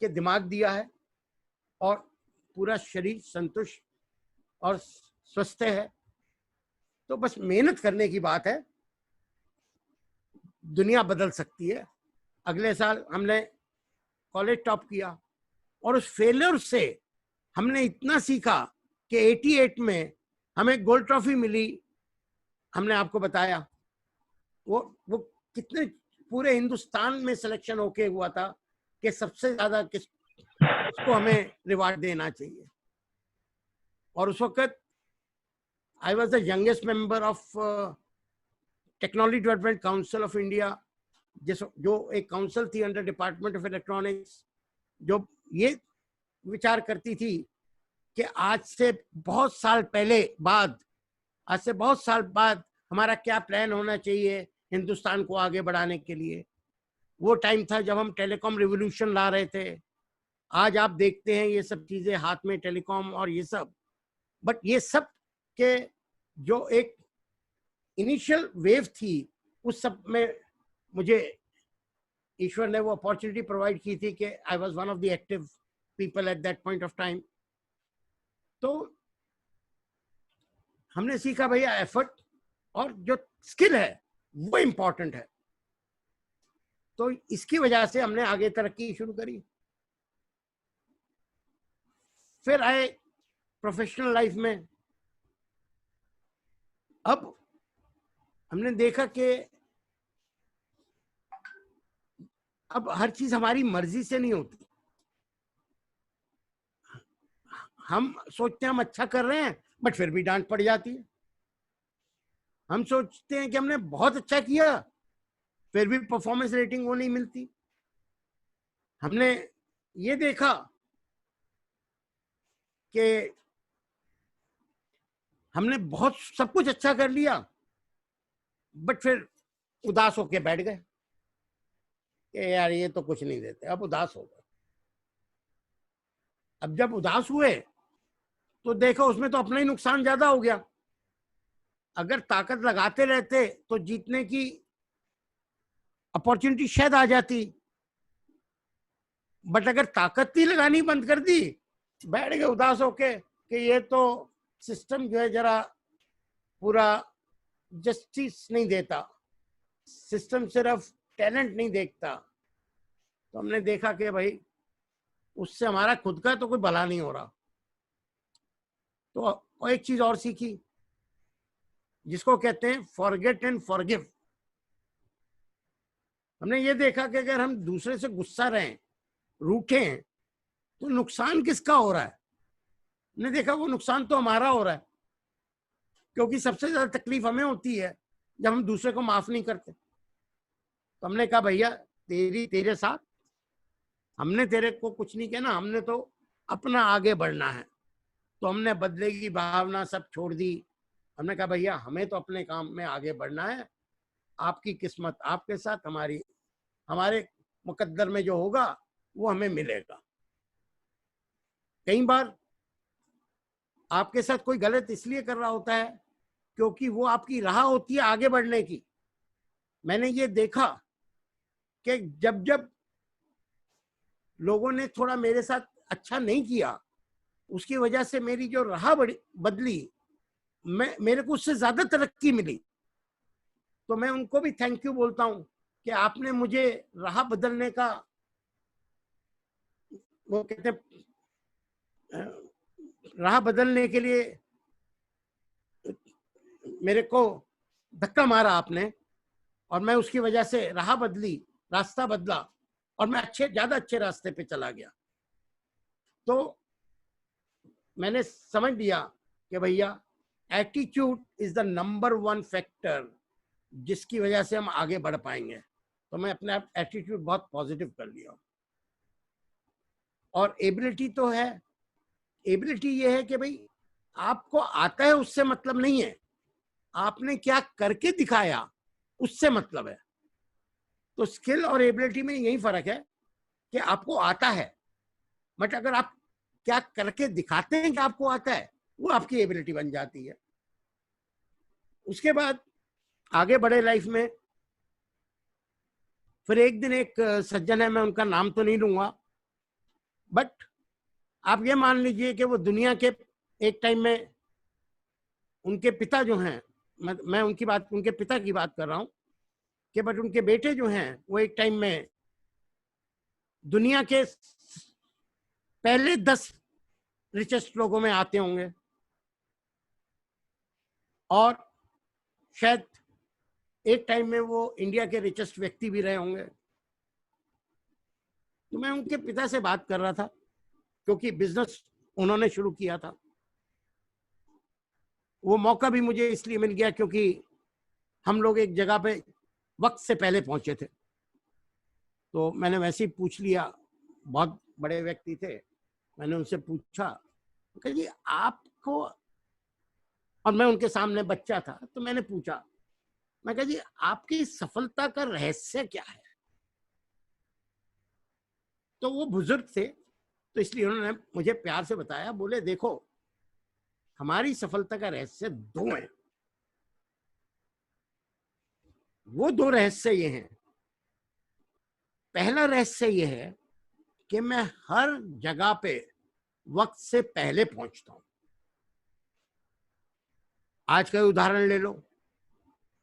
कि दिमाग दिया है और पूरा शरीर संतुष्ट और स्वस्थ है, तो बस मेहनत करने की बात है, दुनिया बदल सकती है। अगले साल हमने कॉलेज टॉप किया और उस फेलियर से हमने इतना सीखा कि 88 में हमें गोल्ड ट्रॉफी मिली। हमने आपको बताया वो कितने पूरे हिंदुस्तान में सिलेक्शन होके हुआ था कि सबसे ज्यादा किसको हमें रिवार्ड देना चाहिए। और उस वक्त I was the youngest member of technology development council of India, जो एक काउंसिल थी अंडर डिपार्टमेंट ऑफ इलेक्ट्रॉनिक्स, जो ये विचार करती थी कि आज से बहुत साल बाद हमारा क्या प्लान होना चाहिए हिंदुस्तान को आगे बढ़ाने के लिए। वो टाइम था जब हम टेलीकॉम रिवॉल्यूशन ला रहे थे। आज आप देखते हैं ये सब चीजें हाथ में, टेलीकॉम और ये सब, बट ये सब के जो एक इनिशियल वेव थी उस सब में मुझे ईश्वर ने वो अपॉर्चुनिटी प्रोवाइड की थी कि I was one of the active people at that point of time. तो हमने सीखा भैया एफर्ट और जो स्किल है वो इंपॉर्टेंट है। तो इसकी वजह से हमने आगे तरक्की शुरू करी। फिर आए प्रोफेशनल लाइफ में। अब हमने देखा कि अब हर चीज हमारी मर्जी से नहीं होती। हम सोचते हैं हम अच्छा कर रहे हैं बट फिर भी डांट पड़ जाती है। हम सोचते हैं कि हमने बहुत अच्छा किया फिर भी परफॉर्मेंस रेटिंग वो नहीं मिलती। हमने ये देखा कि हमने बहुत सब कुछ अच्छा कर लिया बट फिर उदास होके बैठ गए कि यार ये तो कुछ नहीं देते, अब उदास हो गए। अब जब उदास हुए तो देखो उसमें तो अपना ही नुकसान ज्यादा हो गया। अगर ताकत लगाते रहते तो जीतने की अपॉर्चुनिटी शायद आ जाती, बट अगर ताकत ही लगानी बंद कर दी, बैठ गए उदास होके कि ये तो सिस्टम जो है जरा पूरा जस्टिस नहीं देता, सिस्टम सिर्फ टैलेंट नहीं देखता। तो हमने देखा कि भाई उससे हमारा खुद का तो कोई भला नहीं हो रहा। तो एक चीज और सीखी जिसको कहते हैं फॉरगेट एंड फॉरगिव। हमने ये देखा कि अगर हम दूसरे से गुस्सा रहें, रूठें, तो नुकसान किसका हो रहा है? हमने देखा वो नुकसान तो हमारा हो रहा है, क्योंकि सबसे ज्यादा तकलीफ हमें होती है जब हम दूसरे को माफ नहीं करते। तो हमने कहा भैया तेरे साथ, हमने तेरे को कुछ नहीं कहना, हमने तो अपना आगे बढ़ना है। तो हमने बदले की भावना सब छोड़ दी। हमने कहा भैया हमें तो अपने काम में आगे बढ़ना है, आपकी किस्मत आपके साथ, हमारे मुकद्दर में जो होगा वो हमें मिलेगा। कई बार आपके साथ कोई गलत इसलिए कर रहा होता है क्योंकि वो आपकी राह होती है आगे बढ़ने की। मैंने ये देखा कि जब जब लोगों ने थोड़ा मेरे साथ अच्छा नहीं किया, उसकी वजह से मेरी जो राह बदली, मेरे को उससे ज्यादा तरक्की मिली। तो मैं उनको भी थैंक यू बोलता हूँ कि आपने मुझे राह बदलने का, वो कहते हैं, राह बदलने के लिए मेरे को धक्का मारा आपने, और मैं उसकी वजह से राह बदली, रास्ता बदला, और मैं ज्यादा अच्छे रास्ते पे चला गया। तो मैंने समझ लिया कि भैया attitude is the number 1 factor जिसकी वजह से हम आगे बढ़ पाएंगे। तो मैं अपने एटीट्यूड बहुत पॉजिटिव कर लिया। और एबिलिटी तो है, एबिलिटी ये है कि भाई आपको आता है उससे मतलब नहीं है, आपने क्या करके दिखाया उससे मतलब है। तो स्किल और एबिलिटी में यही फर्क है कि आपको आता है, बट अगर आप क्या करके दिखाते हैं कि आपको आता है, वो आपकी एबिलिटी बन जाती है। उसके बाद आगे बढ़े लाइफ में। फिर एक दिन एक सज्जन है, मैं उनका नाम तो नहीं लूंगा, बट आप ये मान लीजिए कि वो दुनिया के एक टाइम में, उनके पिता जो हैं, मैं उनके पिता की बात कर रहा हूं कि बट उनके बेटे जो हैं वो एक टाइम में दुनिया के पहले 10 रिचेस्ट लोगों में आते होंगे, और शायद एक टाइम में वो इंडिया के रिचेस्ट व्यक्ति भी रहे होंगे। तो मैं उनके पिता से बात कर रहा था, क्योंकि बिजनेस उन्होंने शुरू किया था। वो मौका भी मुझे इसलिए मिल गया क्योंकि हम लोग एक जगह पे वक्त से पहले पहुंचे थे। तो मैंने वैसे ही पूछ लिया, बहुत बड़े व्यक्ति थे, मैंने उनसे पूछा कि जी आपको, और मैं उनके सामने बच्चा था, तो मैंने पूछा, मैं कहा जी आपकी सफलता का रहस्य क्या है। तो वो बुजुर्ग थे, तो इसलिए उन्होंने मुझे प्यार से बताया, बोले देखो हमारी सफलता का रहस्य 2 है। वो 2 रहस्य ये हैं। पहला रहस्य ये है कि मैं हर जगह पे वक्त से पहले पहुंचता हूं। आज का उदाहरण ले लो,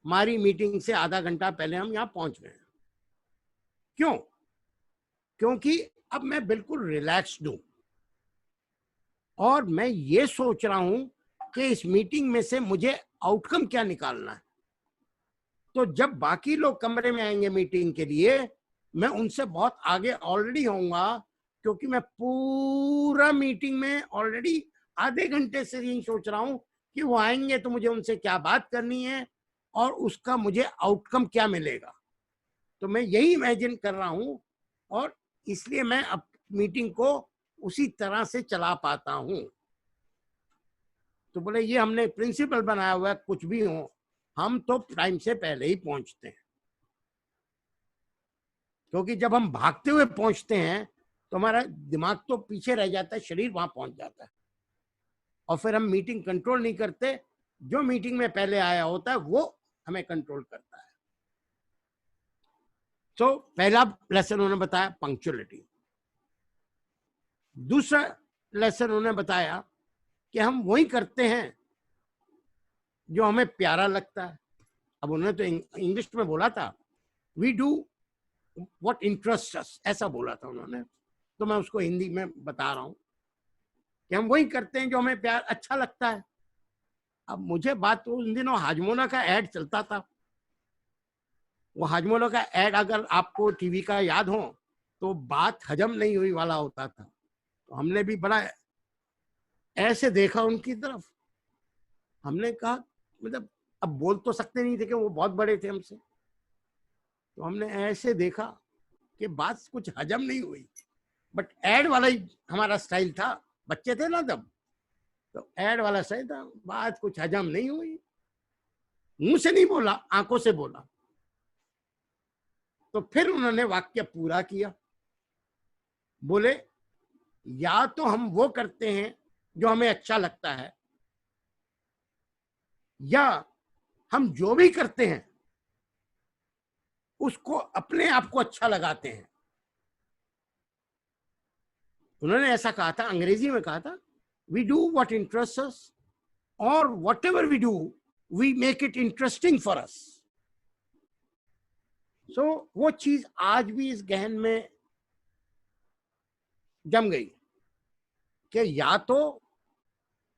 हमारी मीटिंग से आधा घंटा पहले हम यहां पहुंच गए। क्यों? क्योंकि अब मैं बिल्कुल रिलैक्स्ड हूं, और मैं ये सोच रहा हूं कि इस मीटिंग में से मुझे आउटकम क्या निकालना है। तो जब बाकी लोग कमरे में आएंगे मीटिंग के लिए, मैं उनसे बहुत आगे ऑलरेडी होऊंगा, क्योंकि मैं पूरा मीटिंग में ऑलरेडी आधे घंटे से यही सोच रहा हूं कि वो आएंगे तो मुझे उनसे क्या बात करनी है और उसका मुझे आउटकम क्या मिलेगा। तो मैं यही इमेजिन कर रहा हूं, और इसलिए मैं अब मीटिंग को उसी तरह से चला पाता हूं। तो बोले ये हमने प्रिंसिपल बनाया हुआ है, कुछ भी हो हम तो टाइम से पहले ही पहुंचते हैं, क्योंकि जब हम भागते हुए पहुंचते हैं तो हमारा दिमाग तो पीछे रह जाता है, शरीर वहां पहुंच जाता है, और फिर हम मीटिंग कंट्रोल नहीं करते। जो मीटिंग में पहले आया होता है वो हमें कंट्रोल करता है। तो पहला लेसन उन्होंने बताया पंक्चुअलिटी। दूसरा लेसन उन्होंने बताया कि हम वही करते हैं जो हमें प्यारा लगता है। अब उन्होंने तो इंग्लिश में बोला था, वी डू व्हाट इंटरेस्ट अस, ऐसा बोला था उन्होंने। तो मैं उसको हिंदी में बता रहा हूं कि हम वही करते हैं जो हमें प्यार अच्छा लगता है। अब मुझे बात तो उन दिनों हाजमोला का ऐड चलता था। वो हाजमोला का ऐड अगर आपको टीवी का याद हो तो बात हजम नहीं हुई वाला होता था। तो हमने भी बड़ा ऐसे देखा उनकी तरफ, हमने कहा मतलब अब बोल तो सकते नहीं थे कि वो बहुत बड़े थे हमसे। तो हमने ऐसे देखा कि बात कुछ हजम नहीं हुई, बट ऐड वाला ही हमारा स्टाइल था, बच्चे थे ना तब, तो ऐड वाला स्टाइल था। बात कुछ हजम नहीं हुई, मुंह से नहीं बोला, आंखों से बोला। तो फिर उन्होंने वाक्य पूरा किया, बोले या तो हम वो करते हैं जो हमें अच्छा लगता है, या हम जो भी करते हैं उसको अपने आप को अच्छा लगाते हैं। उन्होंने ऐसा कहा था, अंग्रेजी में कहा था, we do what interest us और whatever we do we make it interesting for us. So वो चीज आज भी इस गहन में जम गई कि या तो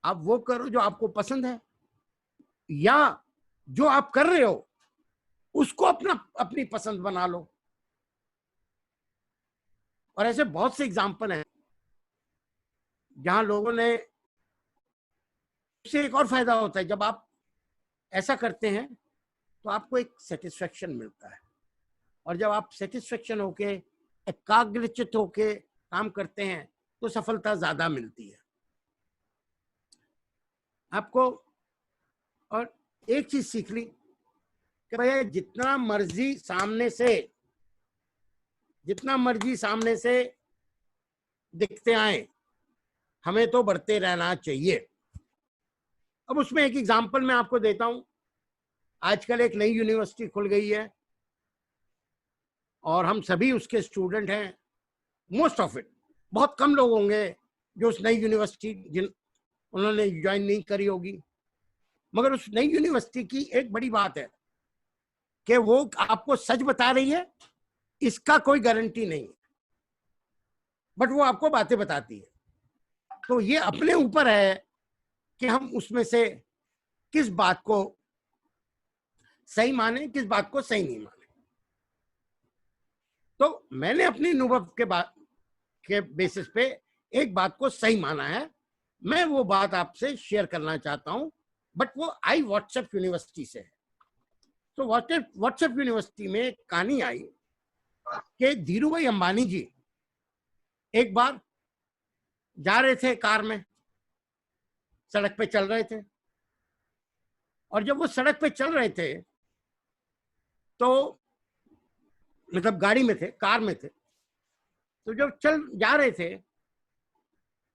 आप वो करो जो आपको पसंद है, या जो आप कर रहे हो उसको अपनी पसंद बना लो। और ऐसे बहुत से एग्जाम्पल हैं जहां लोगों ने, उससे एक और फायदा होता है, जब आप ऐसा करते हैं तो आपको एक सेटिस्फेक्शन मिलता है, और जब आप सेटिस्फेक्शन होके एकाग्रचित होके काम करते हैं तो सफलता ज्यादा मिलती है आपको। और एक चीज सीख ली कि भैया जितना मर्जी सामने से दिखते आए, हमें तो बढ़ते रहना चाहिए। अब उसमें एक एग्जांपल मैं आपको देता हूं। आजकल एक नई यूनिवर्सिटी खुल गई है और हम सभी उसके स्टूडेंट हैं, मोस्ट ऑफ इट। बहुत कम लोग होंगे जो उस नई यूनिवर्सिटी उन्होंने ज्वाइन नहीं करी होगी, मगर उस नई यूनिवर्सिटी की एक बड़ी बात है कि वो आपको सच बता रही है, इसका कोई गारंटी नहीं है, बट वो आपको बातें बताती है। तो ये अपने ऊपर है कि हम उसमें से किस बात को सही माने, किस बात को सही नहीं माने। तो मैंने अपने अनुभव के बेसिस पे एक बात को सही माना है, मैं वो बात आपसे शेयर करना चाहता हूं, बट वो आई व्हाट्सएप यूनिवर्सिटी से है। तो व्हाट्सएप यूनिवर्सिटी में एक कहानी आई कि धीरू भाई अंबानी जी एक बार जा रहे थे कार में, सड़क पे चल रहे थे, और जब वो सड़क पे चल रहे थे तो मतलब गाड़ी में थे, कार में थे, तो जब चल जा रहे थे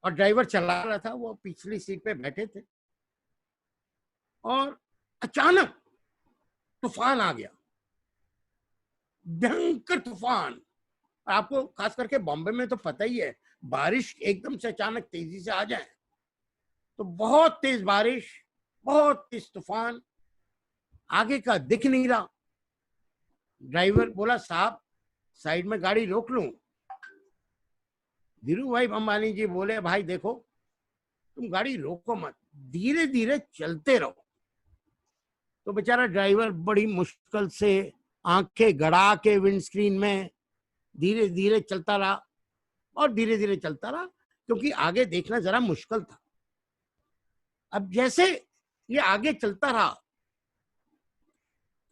और ड्राइवर चला रहा था, वो पिछली सीट पे बैठे थे, और अचानक तूफान आ गया, भयंकर तूफान। आपको खास करके बॉम्बे में तो पता ही है, बारिश एकदम से अचानक तेजी से आ जाए तो बहुत तेज बारिश, बहुत तेज तूफान, आगे का दिख नहीं रहा। ड्राइवर बोला, साहब साइड में गाड़ी रोक लूं? धीरू भाई अंबानी जी बोले, भाई देखो तुम गाड़ी रोको मत, धीरे धीरे चलते रहो। तो बेचारा ड्राइवर बड़ी मुश्किल से आंखें गड़ा के विंडस्क्रीन में धीरे धीरे चलता रहा, और धीरे धीरे चलता रहा, क्योंकि आगे देखना जरा मुश्किल था। अब जैसे ये आगे चलता रहा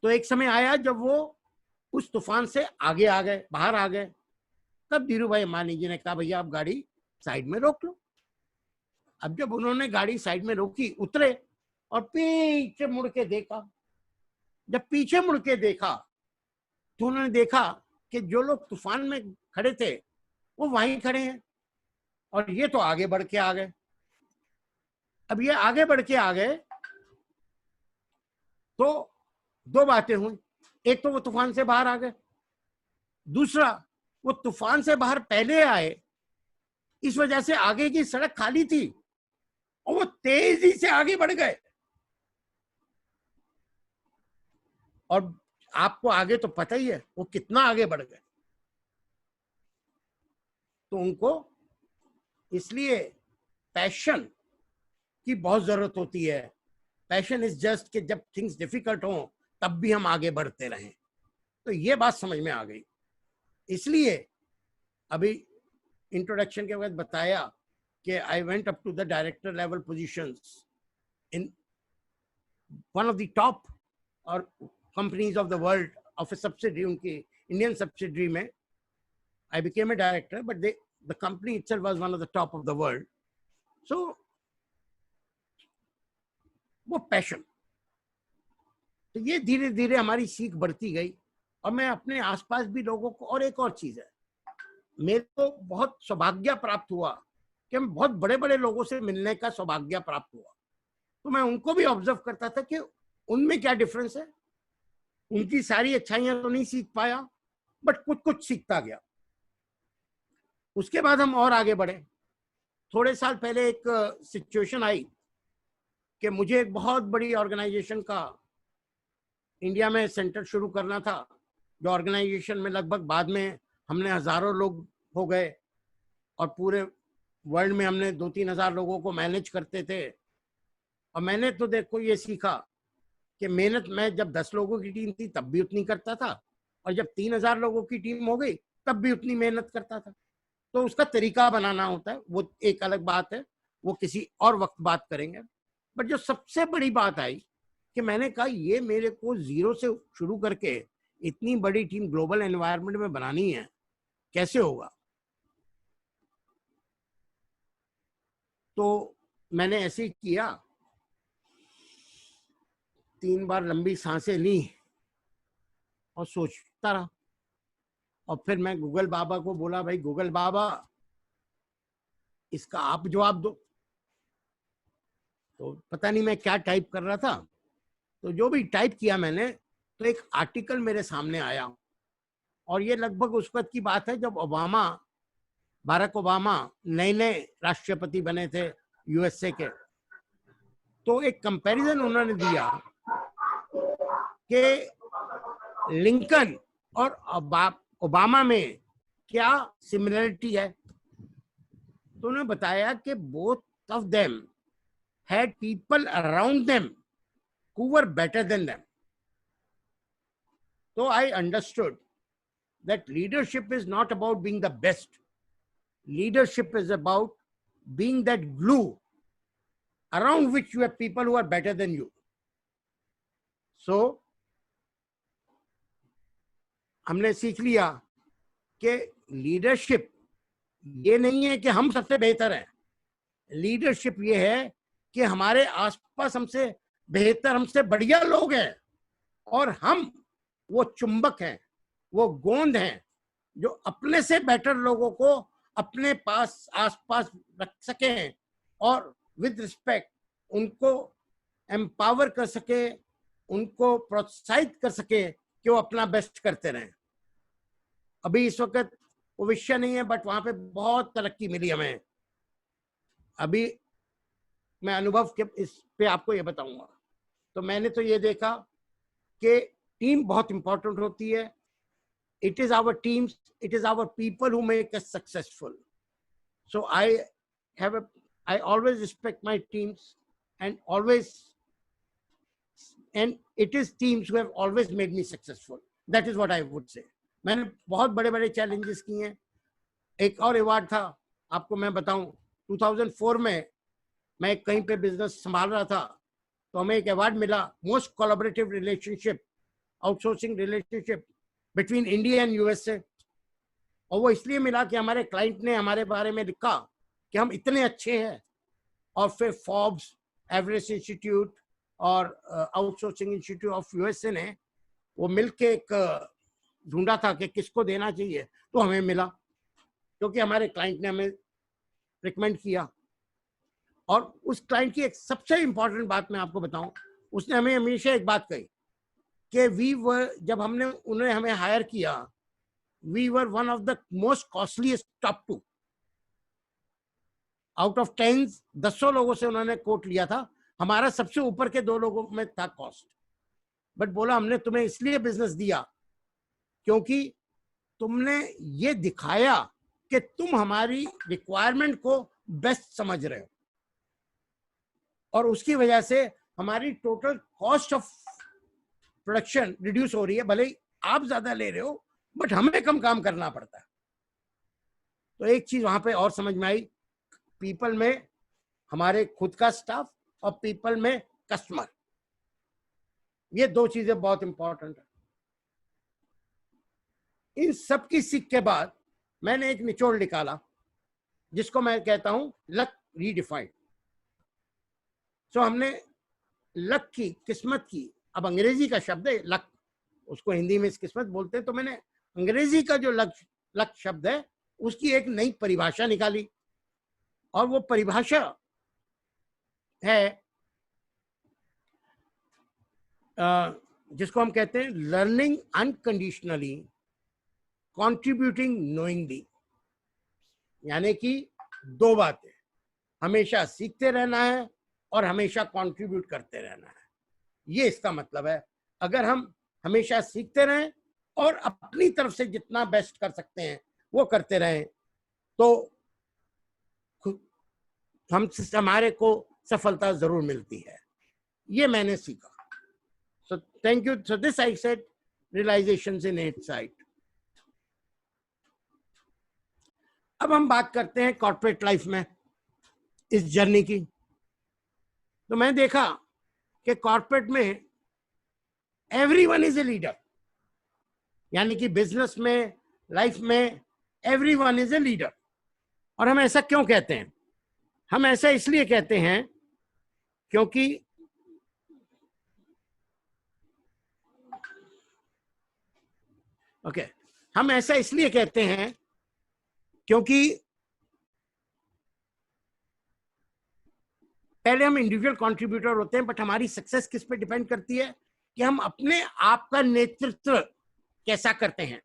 तो एक समय आया जब वो उस तूफान से आगे आ गए, बाहर आ गए। तब धीरू भाई अंबानी जी ने कहा, भैया आप गाड़ी साइड में रोक लो। अब जब उन्होंने गाड़ी साइड में रोकी, उतरे और पीछे मुड़ के देखा। जब पीछे मुड़ के देखा तो उन्होंने देखा कि जो लोग तूफान में खड़े थे वो वहीं खड़े हैं, और ये तो आगे बढ़ के आ गए। अब ये आगे बढ़ के आ गए तो दो बातें हुई, एक तो वो तूफान से बाहर आ गए, दूसरा वो तूफान से बाहर पहले आए, इस वजह से आगे की सड़क खाली थी और वो तेजी से आगे बढ़ गए। और आपको आगे तो पता ही है वो कितना आगे बढ़ गए। तो उनको इसलिए पैशन की बहुत जरूरत होती है। पैशन इज जस्ट कि जब थिंग्स डिफिकल्ट हो तब भी हम आगे बढ़ते रहें। तो ये बात समझ में आ गई। इसलिए अभी इंट्रोडक्शन के वक्त बताया कि I went up to the director level positions in one of the top और companies of the world of a subsidiary, उनकी इंडियन सब्सिडरी में I became a director, but the company itself was one of the top of the world. So वो पैशन, तो ये धीरे धीरे हमारी सीख बढ़ती गई। और मैं अपने आसपास भी लोगों को, और एक और चीज है, मेरे को बहुत सौभाग्य प्राप्त हुआ कि मैं बहुत बड़े बड़े लोगों से मिलने का सौभाग्य प्राप्त हुआ। तो मैं उनको भी ऑब्जर्व करता था कि उनमें क्या डिफरेंस है। उनकी सारी अच्छाइयां तो नहीं सीख पाया, बट कुछ कुछ सीखता गया। उसके बाद हम और आगे बढ़े। थोड़े साल पहले एक सिचुएशन आई कि मुझे एक बहुत बड़ी ऑर्गेनाइजेशन का इंडिया में सेंटर शुरू करना था, जो ऑर्गेनाइजेशन में लगभग बाद में हमने हजारों लोग हो गए और पूरे वर्ल्ड में हमने 2-3 हजार लोगों को मैनेज करते थे। और मैंने तो देखो ये सीखा कि मेहनत मैं जब 10 लोगों की टीम थी तब भी उतनी करता था, और जब 3,000 लोगों की टीम हो गई तब भी उतनी मेहनत करता था। तो उसका तरीका बनाना होता है, वो एक अलग बात है, वो किसी और वक्त बात करेंगे। बट जो सबसे बड़ी बात आई कि मैंने कहा ये मेरे को जीरो से शुरू करके इतनी बड़ी टीम ग्लोबल एनवायरनमेंट में बनानी है, कैसे होगा। तो मैंने ऐसे ही किया, 3 बार लंबी सांसें ली और सोचता रहा। और फिर मैं गूगल बाबा को बोला, भाई गूगल बाबा इसका आप जवाब दो। तो पता नहीं मैं क्या टाइप कर रहा था, तो जो भी टाइप किया मैंने, तो एक आर्टिकल मेरे सामने आया। और ये लगभग उस वक्त की बात है जब बाराक ओबामा नए नए राष्ट्रपति बने थे यूएसए के। तो एक कंपैरिजन उन्होंने दिया कि लिंकन और ओबामा में क्या सिमिलरिटी है। तो उन्होंने बताया कि both of them had people around them who were better than them. So I understood that leadership is not about being the best. Leadership is about being that glue around which you have people who are better than you. So हमने सीख लिया कि लीडरशिप ये नहीं है कि हम सबसे बेहतर हैं। लीडरशिप ये है कि हमारे आसपास हमसे बेहतर, हमसे बढ़िया लोग हैं, और हम वो चुंबक हैं, वो गोंद हैं जो अपने से बेटर लोगों को अपने पास आसपास रख सकें और विद रिस्पेक्ट उनको एम्पावर कर सके, उनको प्रोत्साहित कर सके कि वो अपना बेस्ट करते रहें। अभी इस वक्त वो विषय नहीं है, बट वहां पे बहुत तरक्की मिली हमें। अभी मैं अनुभव के इस पे आपको ये बताऊंगा। तो मैंने तो ये देखा कि टीम बहुत इंपॉर्टेंट होती है। It is our teams, it is our people who make us successful. So I always respect my teams and it is teams who have always made me successful. That is what I would say. मैंने बहुत बड़े बड़े चैलेंजेस किए हैं। एक और अवार्ड था, आपको मैं बताऊं, 2004 में मैं कहीं पे बिजनेस संभाल रहा था, तो हमें एक अवार्ड मिला, most collaborative relationship, outsourcing relationship between India and USA. और वो इसलिए मिला कि हमारे क्लाइंट ने हमारे बारे में लिखा कि हम इतने अच्छे हैं। और फिर फोर्ब्स, एवरेस्ट इंस्टीट्यूट और आउटसोर्सिंग इंस्टीट्यूट ऑफ यूएसए ने वो मिलके एक ढूंढा था कि किसको देना चाहिए, तो हमें मिला, क्योंकि हमारे क्लाइंट ने हमें रिकमेंड किया। और उस क्लाइंट की एक सबसे इंपॉर्टेंट बात मैं आपको बताऊं, उसने हमें हमेशा एक बात कही कि जब उन्होंने हमें हायर किया, we were one of the most costliest top 2 out of 10। 10 लोगों से उन्होंने कोट लिया था, हमारा सबसे ऊपर के 2 लोगों में था कॉस्ट। बट बोला हमने तुम्हें इसलिए बिजनेस दिया क्योंकि तुमने ये दिखाया कि तुम हमारी रिक्वायरमेंट को बेस्ट समझ रहे हो, और उसकी वजह से हमारी total cost of production reduce हो रही है। भले ही आप ज्यादा ले रहे हो, बट हमें कम काम करना पड़ता है। तो एक चीज वहां पे और समझ में आई, पीपल में हमारे खुद का स्टाफ और पीपल में कस्टमर, ये 2 चीजें बहुत इंपॉर्टेंट है। इन सब की सीख के बाद मैंने एक निचोड़ निकाला, जिसको मैं कहता हूं लक रीडिफाइंड। सो हमने लक की, किस्मत की, अब अंग्रेजी का शब्द है लक, उसको हिंदी में किस्मत बोलते हैं, तो मैंने अंग्रेजी का जो लक शब्द है उसकी एक नई परिभाषा निकाली। और वो परिभाषा है जिसको हम कहते हैं लर्निंग अनकंडीशनली, कॉन्ट्रीब्यूटिंग नोइंगली। यानी कि दो बातें, हमेशा सीखते रहना है और हमेशा कंट्रीब्यूट करते रहना है, ये इसका मतलब है। अगर हम हमेशा सीखते रहें और अपनी तरफ से जितना बेस्ट कर सकते हैं वो करते रहें तो हमारे को सफलता जरूर मिलती है। ये मैंने सीखा। सो thank you. So this I said realisations in 8 site. अब हम बात करते हैं कॉर्पोरेट लाइफ में इस जर्नी की। तो मैं देखा कि कॉर्पोरेट में एवरीवन इज ए लीडर, यानी कि बिजनेस में, लाइफ में एवरीवन इज ए लीडर। और हम ऐसा क्यों कहते हैं? हम ऐसा इसलिए कहते हैं क्योंकि हम ऐसा इसलिए कहते हैं क्योंकि पहले हम इंडिविजुअल कंट्रीब्यूटर होते हैं, बट हमारी सक्सेस किस पे डिपेंड करती है कि हम अपने आप का नेतृत्व कैसा करते हैं।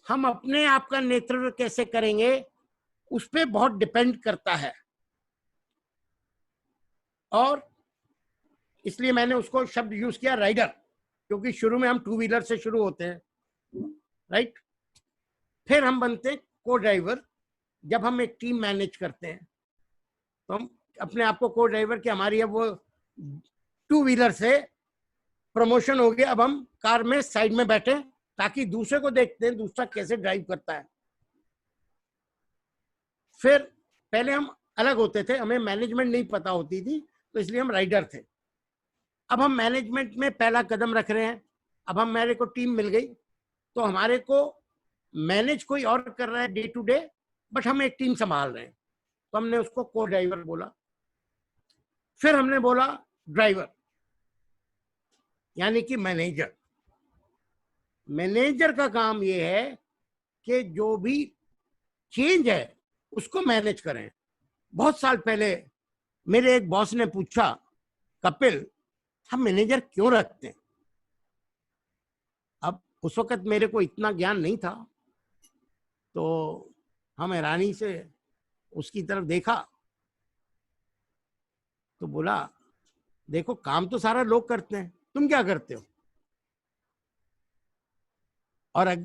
हम अपने आप का नेतृत्व कैसे करेंगे उस पे बहुत डिपेंड करता है। और इसलिए मैंने उसको शब्द यूज किया राइडर, क्योंकि शुरू में हम 2 व्हीलर से शुरू होते हैं, राइट। फिर हम बनते हैं को ड्राइवर। जब हम एक टीम मैनेज करते हैं तो हम अपने आप को को ड्राइवर की, हमारी अब वो 2 व्हीलर से प्रमोशन हो गया, अब हम कार में साइड में बैठे ताकि दूसरे को देखते हैं दूसरा कैसे ड्राइव करता है। फिर पहले हम अलग होते थे, हमें मैनेजमेंट नहीं पता होती थी, तो इसलिए हम राइडर थे। अब हम मैनेजमेंट में पहला कदम रख रहे हैं। अब हमारे को टीम मिल गई, तो हमारे को मैनेज कोई और कर रहा है डे टू डे, बट हम एक टीम संभाल रहे हैं, तो हमने उसको को ड्राइवर बोला। फिर हमने बोला ड्राइवर, यानी कि मैनेजर। मैनेजर का काम ये है कि जो भी चेंज है उसको मैनेज करें। बहुत साल पहले मेरे एक बॉस ने पूछा, कपिल हम मैनेजर क्यों रखते हैं? अब उस वक्त मेरे को इतना ज्ञान नहीं था, तो हम हैरानी से उसकी तरफ देखा, तो बोला देखो काम तो सारा लोग करते हैं, तुम क्या करते हो? और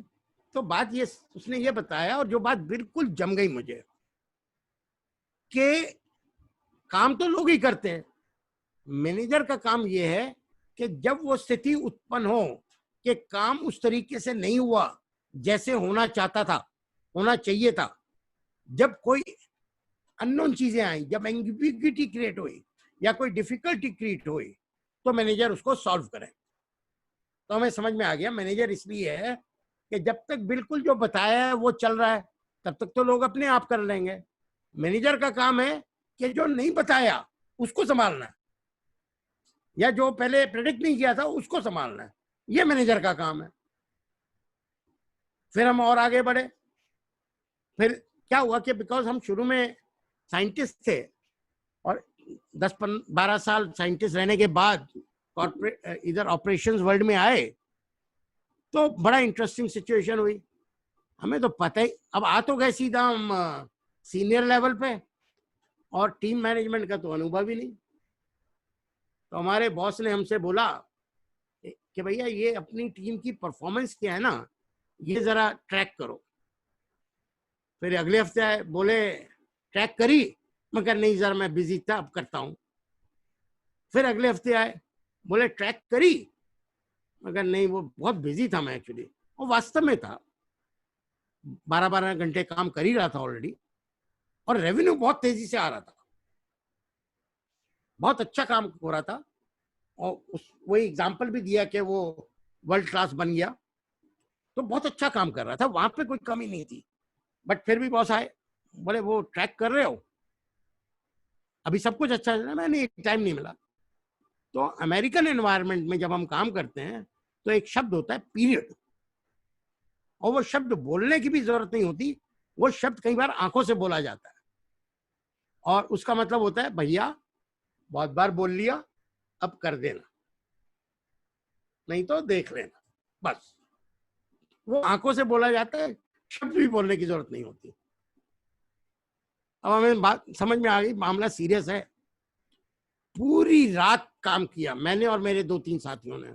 तो बात ये उसने ये बताया, और जो बात बिल्कुल जम गई मुझे, कि काम तो लोग ही करते हैं, मैनेजर का काम ये है कि जब वो स्थिति उत्पन्न हो कि काम उस तरीके से नहीं हुआ जैसे होना चाहता था, होना चाहिए था, जब कोई अननोन चीजें आई, जब एम्बिग्युइटी क्रिएट हुई या कोई डिफिकल्टी क्रिएट हुई, तो मैनेजर उसको सॉल्व करे। तो हमें समझ में आ गया मैनेजर इसलिए है कि जब तक बिल्कुल जो बताया है वो चल रहा है तब तक तो लोग अपने आप कर लेंगे। मैनेजर का काम है कि जो नहीं बताया उसको संभालना है, या जो पहले प्रेडिक्ट नहीं किया था उसको संभालना है, ये मैनेजर का काम है। फिर हम और आगे बढ़े। फिर क्या हुआ कि बिकॉज हम शुरू में साइंटिस्ट थे और 10-12 साल साइंटिस्ट रहने के बाद कॉर्पोरेट इधर ऑपरेशंस वर्ल्ड में आए, तो बड़ा इंटरेस्टिंग सिचुएशन हुई। हमें तो पता ही, अब आ तो गए सीधा हम सीनियर लेवल पे, और टीम मैनेजमेंट का तो अनुभव ही नहीं। तो हमारे बॉस ने हमसे बोला कि भैया ये अपनी टीम की परफॉर्मेंस क्या है ना, ये जरा ट्रैक करो। फिर अगले हफ्ते आए, बोले ट्रैक करी? मैं कहा नहीं जरा मैं बिजी था, अब करता हूँ। फिर अगले हफ्ते आए, बोले ट्रैक करी? मैं कहा नहीं वो बहुत बिजी था मैं एक्चुअली। और वास्तव में था, 12-12 घंटे काम कर ही रहा था ऑलरेडी, और रेवेन्यू बहुत तेजी से आ रहा था, बहुत अच्छा काम हो रहा था। और वही एग्जाम्पल भी दिया कि वो वर्ल्ड क्लास बन गया, तो बहुत अच्छा काम कर रहा था, वहां पे कोई कमी नहीं थी। बट फिर भी बॉस आए, बोले वो ट्रैक कर रहे हो? अभी सब कुछ अच्छा है। मैंने टाइम नहीं मिला। तो अमेरिकन एनवायरनमेंट में जब हम काम करते हैं तो एक शब्द होता है पीरियड, और वो शब्द बोलने की भी जरूरत नहीं होती, वो शब्द कई बार आंखों से बोला जाता है, और उसका मतलब होता है भैया बहुत बार बोल लिया, अब कर देना। नहीं तो देख लेना, बस। वो आंखों से बोला जाता है, शब्द भी बोलने की जरूरत नहीं होती। अब हमें बात समझ में आ गई, मामला सीरियस है। पूरी रात काम किया मैंने और मेरे 2-3 साथियों ने,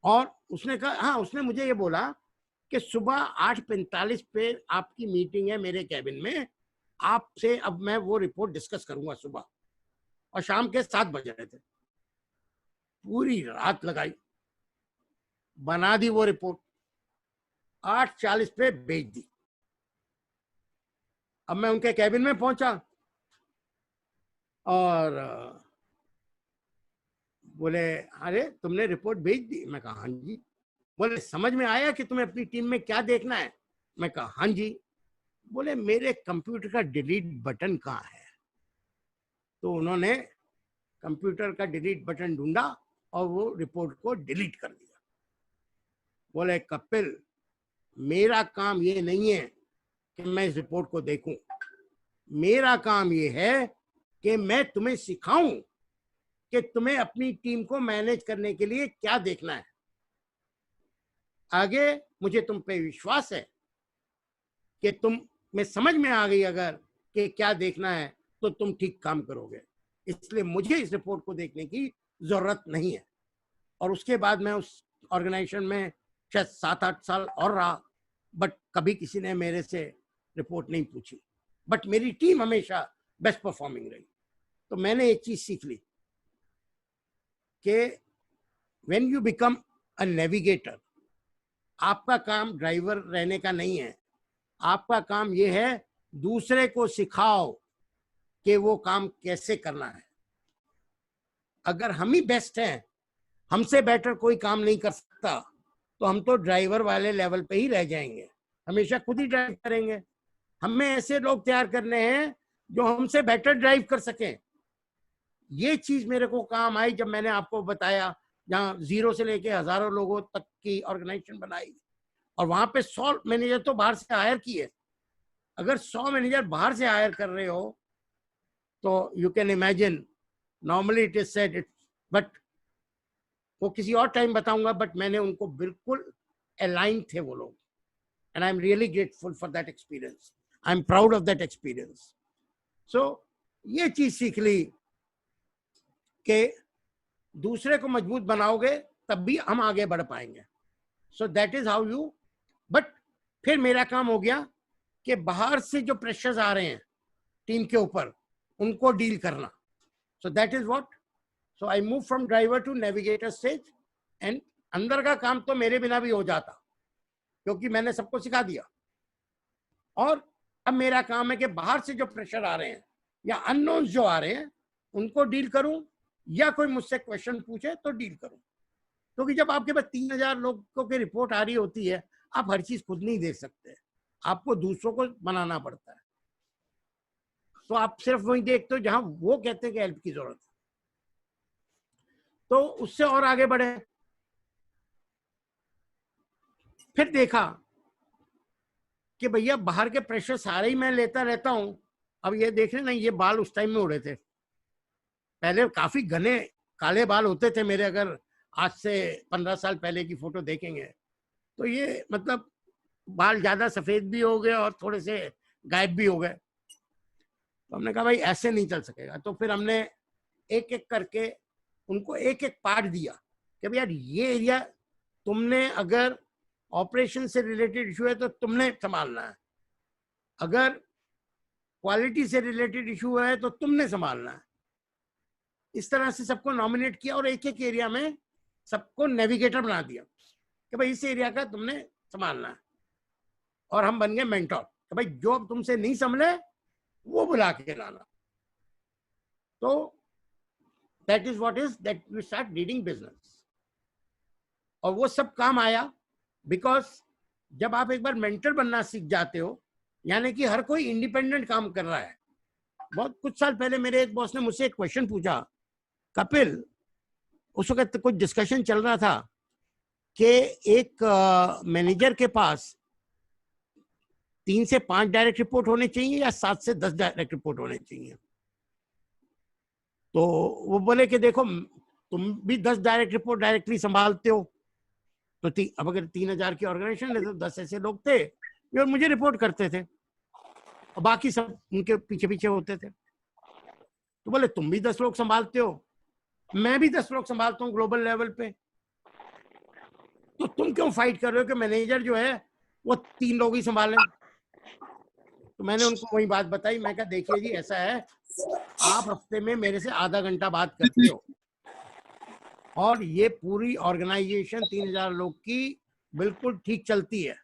और उसने कहा, हाँ, उसने मुझे ये बोला कि सुबह 8:45 पे आपकी मीटिंग है मेरे कैबिन में, आपसे अब मैं वो रिपोर्ट डिस्कस करूंगा सुबह। और शाम के 7 बज रहे थे। पूरी रात लगाई, बना दी वो रिपोर्ट, 8:40 पे भेज दी। अब मैं उनके कैबिन में पहुंचा और बोले, अरे तुमने रिपोर्ट भेज दी? मैं कहा हाँ जी। बोले, समझ में आया कि तुम्हें अपनी टीम में क्या देखना है? मैं कहा हाँ जी। बोले, मेरे कंप्यूटर का डिलीट बटन कहाँ है? तो उन्होंने कंप्यूटर का डिलीट बटन ढूंढा और वो रिपोर्ट को डिलीट कर दिया। बोले, कपिल, मेरा काम ये नहीं है कि मैं इस रिपोर्ट को देखूं, मेरा काम ये है कि मैं तुम्हें सिखाऊं कि तुम्हें अपनी टीम को मैनेज करने के लिए क्या देखना है। आगे मुझे तुम पे विश्वास है कि तुम में समझ में आ गई अगर कि क्या देखना है तो तुम ठीक काम करोगे, इसलिए मुझे इस रिपोर्ट को देखने की जरूरत नहीं है। और उसके बाद मैं उस ऑर्गेनाइजेशन में शायद 7-8 साल और रहा, बट कभी किसी ने मेरे से रिपोर्ट नहीं पूछी, बट मेरी टीम हमेशा बेस्ट परफॉर्मिंग रही। तो मैंने एक चीज सीख ली कि when you become a navigator, आपका काम ड्राइवर रहने का नहीं है, आपका काम यह है दूसरे को सिखाओ कि वो काम कैसे करना है। अगर हम ही बेस्ट हैं, हमसे बेटर कोई काम नहीं कर सकता, तो हम तो ड्राइवर वाले लेवल पे ही रह जाएंगे, हमेशा खुद ही ड्राइव करेंगे। हमें ऐसे लोग तैयार करने हैं जो हमसे बेटर ड्राइव कर सकें। ये चीज मेरे को काम आई जब मैंने आपको बताया, जहाँ 0 से लेके हजारों लोगों तक की ऑर्गेनाइजेशन बनाई, और वहां पे 100 मैनेजर तो बाहर से हायर किए। अगर 100 मैनेजर बाहर से हायर कर रहे हो तो you can imagine, normally it is said it, but वो किसी और टाइम बताऊंगा, बट मैंने उनको बिल्कुल अलाइन थे वो लोग, and I am really grateful for that experience, I am proud of that experience. So ये चीज सीख ली कि दूसरे को मजबूत बनाओगे तब भी हम आगे बढ़ पाएंगे। सो that is how you, but फिर मेरा काम हो गया कि बाहर से जो प्रेशर्स आ रहे हैं टीम के ऊपर, उनको डील करना। So that is what, so I move from driver to navigator stage, and अंदर का काम तो मेरे बिना भी हो जाता क्योंकि मैंने सबको सिखा दिया। और अब मेरा काम है कि बाहर से जो प्रेशर आ रहे हैं या अननोन्स जो आ रहे हैं उनको डील करूं, या कोई मुझसे क्वेश्चन पूछे तो डील करूं। क्योंकि जब आपके पास 3000 लोगों की रिपोर्ट आ रही होती है, आप हर चीज खुद नहीं देख सकते, आपको दूसरों को बनाना पड़ता है। तो आप सिर्फ वही देखते हो जहां वो कहते हैं कि हेल्प की जरूरत है, तो उससे और आगे बढ़े। फिर देखा कि भैया बाहर के प्रेशर सारे ही मैं लेता रहता हूं। अब ये देख रहे ना, ये बाल उस टाइम में उड़े थे, पहले काफी घने काले बाल होते थे मेरे। अगर आज से 15 साल पहले की फोटो देखेंगे तो ये मतलब बाल ज्यादा सफेद भी हो गए और थोड़े से गायब भी हो गए। तो हमने कहा भाई ऐसे नहीं चल सकेगा, तो फिर हमने एक एक करके उनको एक एक पार्ट दिया कि भाई यार ये एरिया तुमने, अगर ऑपरेशन से रिलेटेड इशू है तो तुमने संभालना है, अगर क्वालिटी से रिलेटेड इशू है तो तुमने संभालना है। इस तरह से सबको नॉमिनेट किया और एक एक एरिया में सबको नेविगेटर बना दिया कि भाई इस एरिया का तुमने संभालना है, और हम बन गए मेंटोर कि भाई जो तुमसे नहीं संभले वो बुला के लाना। तो that is what is that we start reading business, और वो सब काम आया। बिकॉज जब आप एक बार मेंटर बनना सीख जाते हो, यानी कि हर कोई इंडिपेंडेंट काम कर रहा है। बहुत कुछ साल पहले मेरे एक बॉस ने मुझसे एक क्वेश्चन पूछा, कपिल, उस वक्त कुछ डिस्कशन चल रहा था कि एक मैनेजर के पास 3 से 5 डायरेक्ट रिपोर्ट होने चाहिए या 7 से 10 डायरेक्ट रिपोर्ट होने चाहिए। तो वो बोले कि देखो तुम भी 10 डायरेक्ट रिपोर्ट डायरेक्टली संभालते हो, तो अब अगर 3000 की ऑर्गेनाइजेशन है तो 10 ऐसे लोग थे जो मुझे रिपोर्ट करते थे और बाकी सब उनके पीछे पीछे होते थे। तो बोले तुम भी 10 लोग संभालते हो, मैं भी 10 लोग संभालता हूँ ग्लोबल लेवल पे, तो तुम क्यों फाइट कर रहे हो कि मैनेजर जो है वो 3 लोग ही संभालें? तो मैंने उनको वही बात बताई। मैं कहा देखिए जी, ऐसा है, आप हफ्ते में मेरे से आधा घंटा बात करते हो और ये पूरी ऑर्गेनाइजेशन 3000 लोग की बिल्कुल ठीक चलती है,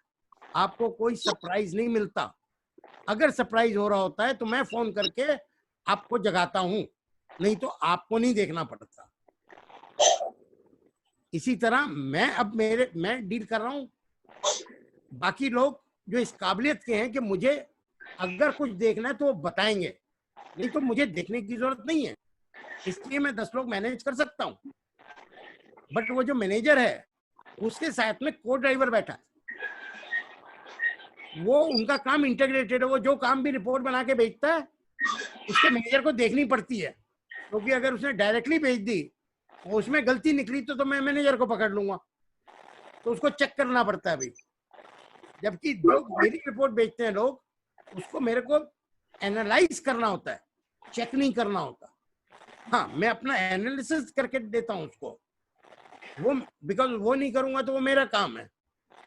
आपको कोई सरप्राइज नहीं मिलता। अगर सरप्राइज हो रहा होता है तो मैं फोन करके आपको जगाता हूं, नहीं तो आपको नहीं देखना पड़ता। इसी तरह मैं डील कर रहा हूं। बाकी लोग जो इस काबिलियत के हैं कि मुझे अगर कुछ देखना है तो वो बताएंगे, नहीं तो मुझे देखने की जरूरत नहीं है, इसलिए मैं 10 लोग मैनेज कर सकता हूं। बट वो जो मैनेजर है उसके साथ में को ड्राइवर बैठा है, वो उनका काम इंटीग्रेटेड है, वो जो काम भी रिपोर्ट बना के भेजता है उसके मैनेजर को देखनी पड़ती है, क्योंकि अगर उसने डायरेक्टली भेज दी और उसमें गलती निकली तो मैं मैनेजर को पकड़ लूंगा, तो उसको चेक करना पड़ता है भाई। जबकि जो मेरी रिपोर्ट भेजते हैं लोग, उसको मेरे को एनालाइज करना होता है, चेक नहीं करना होता। हाँ, मैं अपना एनालिसिस करके देता हूँ उसको, वो बिकॉज वो नहीं करूंगा तो वो मेरा काम है।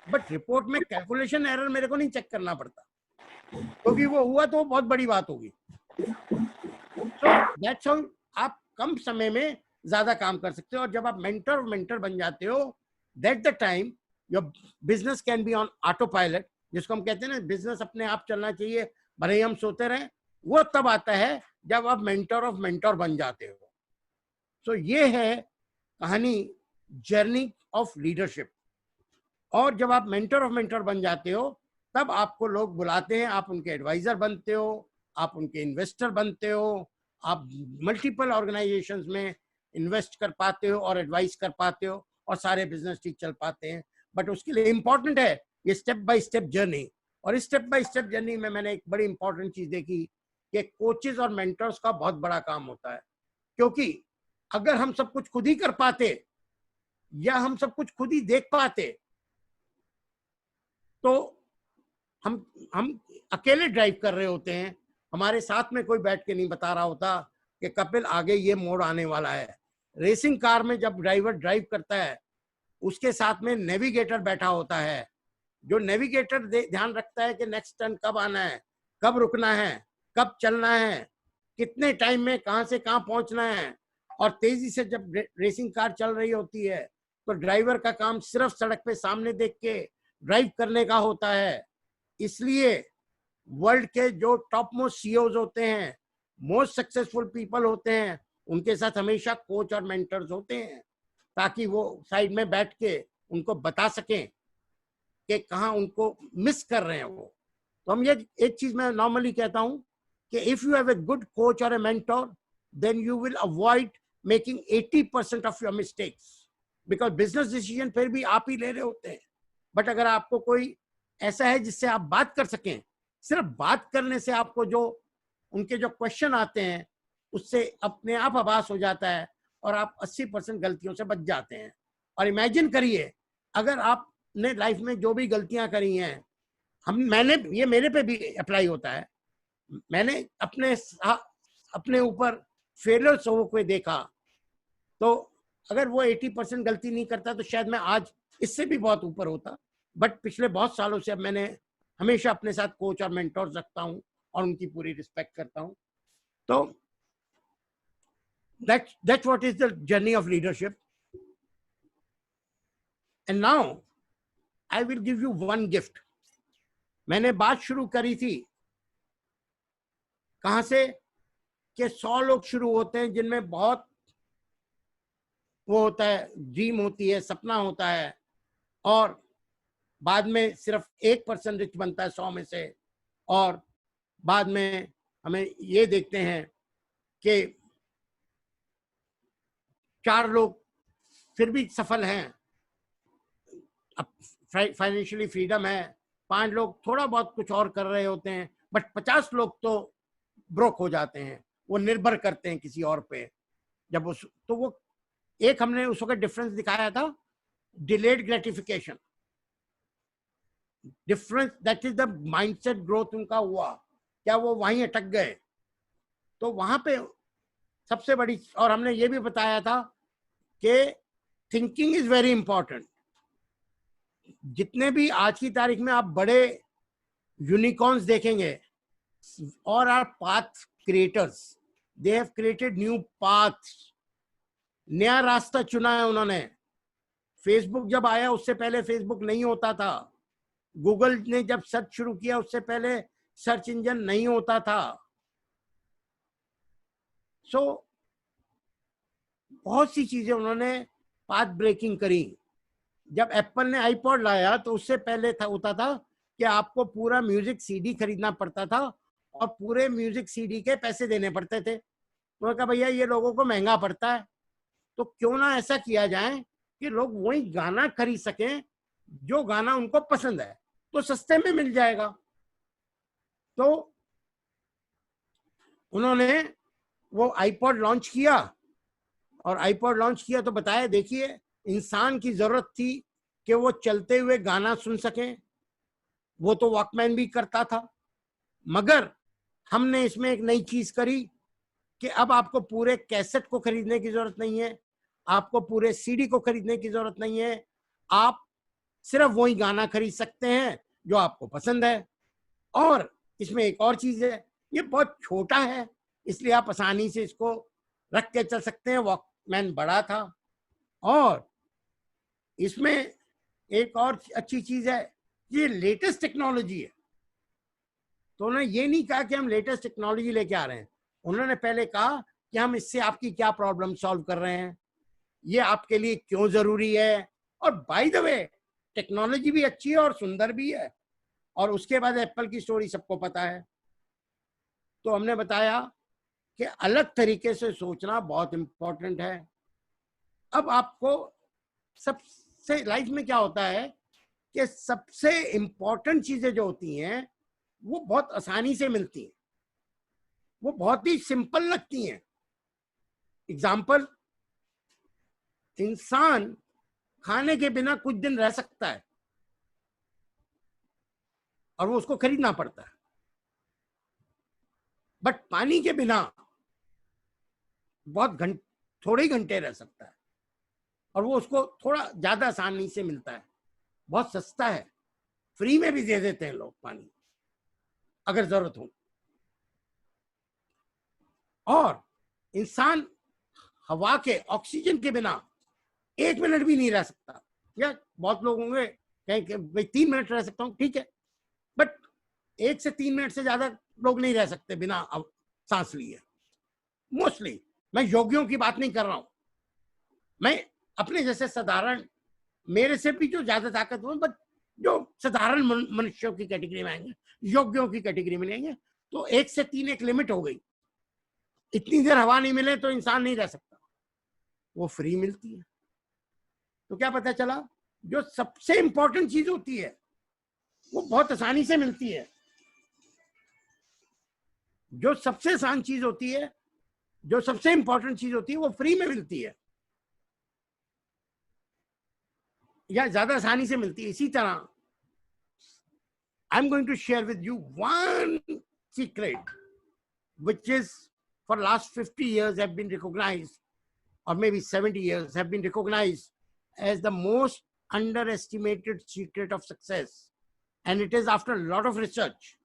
बट रिपोर्ट में कैलकुलेशन एरर मेरे को नहीं चेक करना पड़ता, क्योंकि वो हुआ तो बहुत बड़ी बात होगी। तो दैट्स हाउ आप कम समय में ज्यादा काम कर सकते हो। और जब आप मेंटर बन जाते हो, that the time your business can be on auto pilot, जिसको हम कहते हैं ना बिजनेस अपने आप चलना चाहिए, भले ही हम सोते रहें। वो तब आता है जब आप मेंटर ऑफ मेंटर बन जाते हो। सो ये है कहानी, जर्नी ऑफ लीडरशिप। और जब आप मेंटर ऑफ मेंटर बन जाते हो तब आपको लोग बुलाते हैं, आप उनके एडवाइजर बनते हो, आप उनके इन्वेस्टर बनते हो, आप मल्टीपल ऑर्गेनाइजेशंस में इन्वेस्ट कर पाते हो और एडवाइस कर पाते हो और सारे बिजनेस ठीक चल पाते हैं। बट उसके लिए इंपॉर्टेंट है ये स्टेप बाय स्टेप जर्नी। और इस स्टेप बाय स्टेप जर्नी में मैंने एक बड़ी इंपॉर्टेंट चीज देखी कि कोचेज और मेंटर्स का बहुत बड़ा काम होता है, क्योंकि अगर हम सब कुछ खुद ही कर पाते या हम सब कुछ खुद ही देख पाते तो हम अकेले ड्राइव कर रहे होते हैं, हमारे साथ में कोई बैठ के नहीं बता रहा होता कि कपिल आगे ये मोड़ आने वाला है। रेसिंग कार में जब ड्राइवर ड्राइव करता है उसके साथ में नेविगेटर बैठा होता है, जो नेविगेटर ध्यान रखता है कि नेक्स्ट टर्न कब आना है, कब रुकना है, कब चलना है, कितने टाइम में कहां से कहां पहुंचना है। और तेजी से जब रेसिंग कार चल रही होती है तो ड्राइवर का काम सिर्फ सड़क पे सामने देख के ड्राइव करने का होता है। इसलिए वर्ल्ड के जो टॉप मोस्ट सीईओज होते हैं, मोस्ट सक्सेसफुल पीपल होते हैं, उनके साथ हमेशा कोच और मेंटर्स होते हैं, ताकि वो साइड में बैठ के उनको बता सकें कि कहाँ उनको मिस कर रहे हैं वो। तो हम ये एक चीज मैं नॉर्मली कहता हूं कि if you have a good coach और a mentor, then you will avoid making 80% of your mistakes, because business decision फिर भी आप ही ले रहे होते हैं। बट अगर आपको कोई ऐसा है जिससे आप बात कर सकें, सिर्फ बात करने से आपको जो उनके जो क्वेश्चन आते हैं उससे अपने आप आभास हो जाता है और आप 80% गलतियों से बच जाते हैं। और इमेजिन करिए अगर आपने लाइफ में जो भी गलतियां करी हैं, मैंने ये मेरे पे भी अप्लाई होता है, मैंने अपने ऊपर फेलियर्स को देखा, तो अगर वो 80% गलती नहीं करता तो शायद मैं आज इससे भी बहुत ऊपर होता। बट पिछले बहुत सालों से अब मैंने हमेशा अपने साथ कोच और मेंटर्स रखता हूं और उनकी पूरी रिस्पेक्ट करता हूं। तो that's what is the journey of leadership. And now I will give you one gift. मैंने बात शुरू करी थी कहां से कि 100 लोग शुरू होते हैं जिनमें बहुत वो होता है, ड्रीम होती है, सपना होता है, और बाद में सिर्फ 1% रिच बनता है 100 में से। और बाद में हमें ये देखते हैं कि 4 लोग फिर भी सफल हैं, अब फाइनेंशियली फ्रीडम है, 5 लोग थोड़ा बहुत कुछ और कर रहे होते हैं, बट 50 लोग तो ब्रोक हो जाते हैं, वो निर्भर करते हैं किसी और पे। जब तो वो एक हमने उस वक्त डिफरेंस दिखाया था, delayed gratification difference, that is the mindset growth उनका हुआ, क्या वो वहीं अटक गए? तो वहां पे सबसे बड़ी, और हमने ये भी बताया था कि थिंकिंग इज वेरी इंपॉर्टेंट। जितने भी आज की तारीख में आप बड़े यूनिकॉर्न्स देखेंगे, और our path creators, they have created new paths, नया रास्ता चुना है उन्होंने। फेसबुक जब आया उससे पहले फेसबुक नहीं होता था, गूगल ने जब सर्च शुरू किया उससे पहले सर्च इंजन नहीं होता था। सो बहुत सी चीजें उन्होंने पाथ ब्रेकिंग करी। जब एप्पल ने आईपॉड लाया तो उससे पहले था होता था कि आपको पूरा म्यूजिक सीडी खरीदना पड़ता था और पूरे म्यूजिक सीडी के पैसे देने पड़ते थे। उन्होंने कहा भैया ये लोगों को महंगा पड़ता है, तो क्यों ना ऐसा किया जाए कि लोग वही गाना खरीद सकें जो गाना उनको पसंद है, तो सस्ते में मिल जाएगा। तो उन्होंने वो आईपॉड लॉन्च किया, और आईपॉड लॉन्च किया तो बताया देखिए इंसान की जरूरत थी कि वो चलते हुए गाना सुन सकें, वो तो वॉकमैन भी करता था, मगर हमने इसमें एक नई चीज करी कि अब आपको पूरे कैसेट को खरीदने की जरूरत नहीं है, आपको पूरे सीडी को खरीदने की जरूरत नहीं है, आप सिर्फ वही गाना खरीद सकते हैं जो आपको पसंद है। और इसमें एक और चीज है, ये बहुत छोटा है इसलिए आप आसानी से इसको रख के चल सकते हैं, वॉकमैन बड़ा था। और इसमें एक और अच्छी चीज है, ये लेटेस्ट टेक्नोलॉजी है। तो उन्होंने ये नहीं कहा कि हम लेटेस्ट टेक्नोलॉजी लेके आ रहे हैं, उन्होंने पहले कहा कि हम इससे आपकी क्या प्रॉब्लम सॉल्व कर रहे हैं, ये आपके लिए क्यों जरूरी है। और बाय द वे टेक्नोलॉजी भी अच्छी है और सुंदर भी है। और उसके बाद एप्पल की स्टोरी सबको पता है। तो हमने बताया कि अलग तरीके से सोचना बहुत इंपॉर्टेंट है। अब आपको सबसे लाइफ में क्या होता है कि सबसे इंपॉर्टेंट चीजें जो होती हैं वो बहुत आसानी से मिलती हैं, वो बहुत ही सिंपल लगती हैं। एग्जाम्पल, इंसान खाने के बिना कुछ दिन रह सकता है और वो उसको खरीदना पड़ता है, बट पानी के बिना बहुत थोड़े ही घंटे रह सकता है और वो उसको थोड़ा ज्यादा आसानी से मिलता है, बहुत सस्ता है, फ्री में भी दे देते हैं लोग पानी अगर जरूरत हो। और इंसान हवा के, ऑक्सीजन के बिना 1 मिनट भी नहीं रह सकता। या बहुत लोग होंगे कहें कि भाई 3 मिनट रह सकता हूँ, ठीक है, बट 1 से 3 मिनट से ज्यादा लोग नहीं रह सकते बिना सांस लिए। मोस्टली मैं योगियों की बात नहीं कर रहा हूं, मैं अपने जैसे साधारण, मेरे से भी जो ज्यादा ताकतवर, बट जो साधारण मनुष्यों की कैटेगरी में आएंगे, योगियों की कैटेगरी में आएंगे, तो 1 से 3 एक लिमिट हो गई। इतनी देर हवा नहीं मिले तो इंसान नहीं रह सकता, वो फ्री मिलती है। तो क्या पता चला, जो सबसे इंपॉर्टेंट चीज होती है वो बहुत आसानी से मिलती है। जो सबसे आसान चीज होती है, जो सबसे इंपॉर्टेंट चीज होती है, वो फ्री में मिलती है या ज्यादा आसानी से मिलती है। इसी तरह I am going to share with you one secret which is for last 50 years have been recognized, or maybe 70 years have been recognized as the most underestimated secret of success. And it is after a lot of research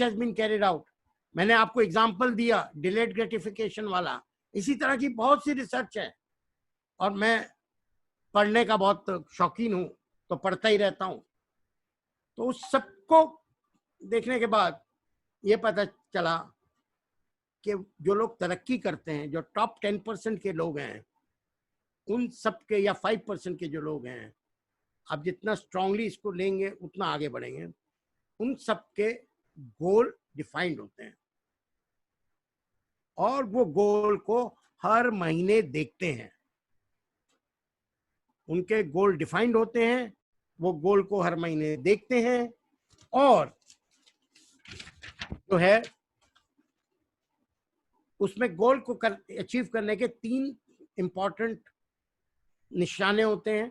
has been carried out. मैंने आपको एग्जाम्पल दिया डिलेड ग्रेटिफिकेशन वाला, इसी तरह की बहुत सी रिसर्च है, और मैं पढ़ने का बहुत शौकीन हूं तो पढ़ता ही रहता हूं। तो उस सबको देखने के बाद ये पता चला कि जो लोग तरक्की करते हैं, जो टॉप 10% के लोग हैं, उन सब के, या 5% के जो लोग हैं, आप जितना स्ट्रांगली इसको लेंगे उतना आगे बढ़ेंगे, उन सब के गोल डिफाइंड होते हैं और वो गोल को हर महीने देखते हैं। उनके गोल डिफाइंड होते हैं, वो गोल को हर महीने देखते हैं, और जो है उसमें गोल को अचीव करने के 3 इंपॉर्टेंट निशाने होते हैं।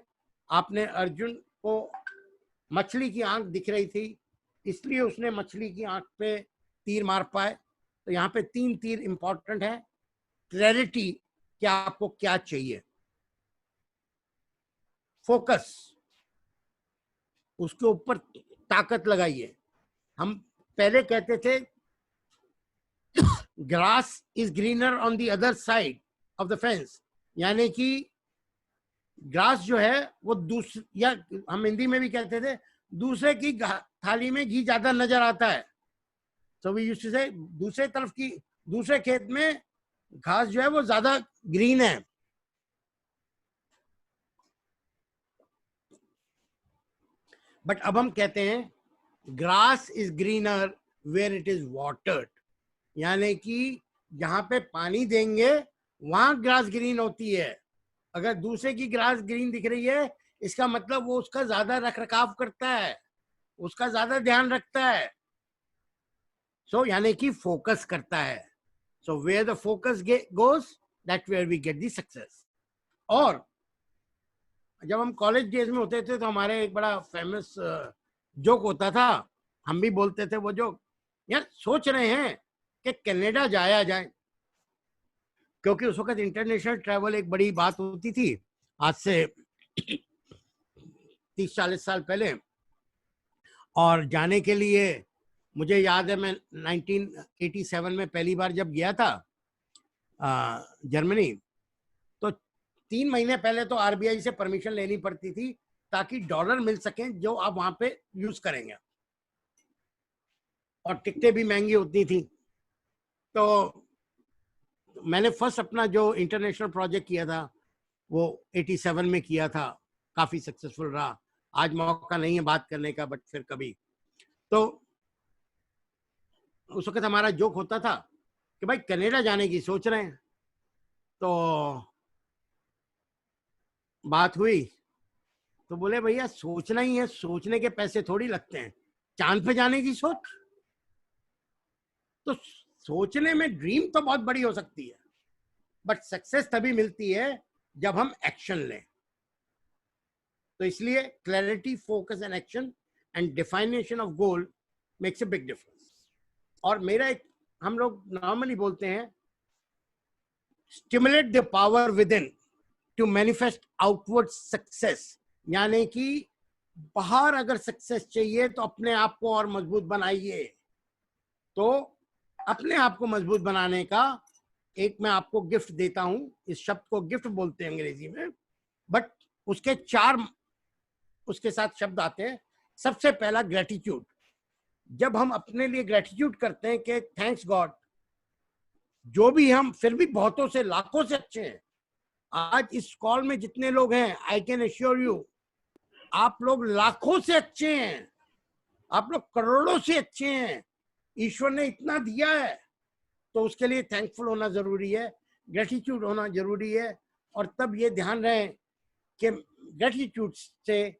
आपने अर्जुन को मछली की आंख दिख रही थी, इसलिए उसने मछली की आंख पे तीर मार पाए। तो यहाँ पे 3 तीर इंपॉर्टेंट है। क्लैरिटी, क्या आपको क्या चाहिए, फोकस, उसके ऊपर ताकत लगाइए। हम पहले कहते थे grass is greener on the other side of the fence, यानी कि ग्रास जो है वो दूसरे, या हम हिंदी में भी कहते थे दूसरे की थाली में घी ज्यादा नजर आता है। तो वी यूज्ड टू से दूसरे तरफ की, दूसरे खेत में घास जो है वो ज्यादा ग्रीन है। बट अब हम कहते हैं grass is greener where it is watered, यानी कि जहां पे पानी देंगे वहां ग्रास ग्रीन होती है। अगर दूसरे की ग्रास ग्रीन दिख रही है, इसका मतलब वो उसका ज्यादा रख रखाव करता है, उसका ज्यादा ध्यान रखता है। सो यानी कि फोकस करता है। So where the focus goes, that where we get the success. और जब हम कॉलेज डेज में होते थे तो हमारे एक बड़ा फेमस जोक होता था, हम भी बोलते थे वो जोक, यार सोच रहे हैं कि कनाडा जाया जाए, क्योंकि उस वक्त इंटरनेशनल ट्रैवल एक बड़ी बात होती थी, आज से 30-40 साल पहले। और जाने के लिए मुझे याद है, मैं 1987 में पहली बार जब गया था जर्मनी, तो 3 महीने पहले तो आरबीआई से परमिशन लेनी पड़ती थी ताकि डॉलर मिल सके जो आप वहां पे यूज करेंगे, और टिकटें भी महंगी होती थी। तो मैंने फर्स्ट अपना जो इंटरनेशनल प्रोजेक्ट किया था वो 87 में किया था, काफी सक्सेसफुल रहा। आज मौका नहीं है बात करने का, बट फिर कभी। तो उस वक्त हमारा जोक होता था कि भाई कनाडा जाने की सोच रहे हैं। तो बात हुई तो बोले भैया सोचना ही है, सोचने के पैसे थोड़ी लगते हैं, चांद पे जाने की सोच। तो सोचने में ड्रीम तो बहुत बड़ी हो सकती है, बट सक्सेस तभी मिलती है जब हम एक्शन लें। तो इसलिए clarity, focus and action and definition of goal makes a big difference. और मेरा एक, हम लोग नॉर्मली बोलते हैं stimulate the power within to manifest outward success, यानी कि बाहर अगर सक्सेस चाहिए तो अपने आप को और मजबूत बनाइए। तो अपने आप को मजबूत बनाने का एक मैं आपको गिफ्ट देता हूं, इस शब्द को गिफ्ट बोलते हैं अंग्रेजी में, बट उसके 4 उसके साथ शब्द आते हैं। सबसे पहला ग्रेटिट्यूड। जब हम अपने लिए ग्रेटिट्यूड करते हैं कि थैंक्स गॉड, जो भी हम, फिर भी बहुतों से, लाखों से अच्छे हैं। आज इस कॉल में जितने लोग हैं, आई कैन एश्योर यू, आप लोग लाखों से अच्छे हैं, आप लोग करोड़ों से अच्छे हैं। ईश्वर ने इतना दिया है, तो उसके लिए थैंकफुल होना जरूरी है, ग्रेटिट्यूड होना जरूरी है। और तब ये ध्यान रहे कि ग्रेटिट्यूड से,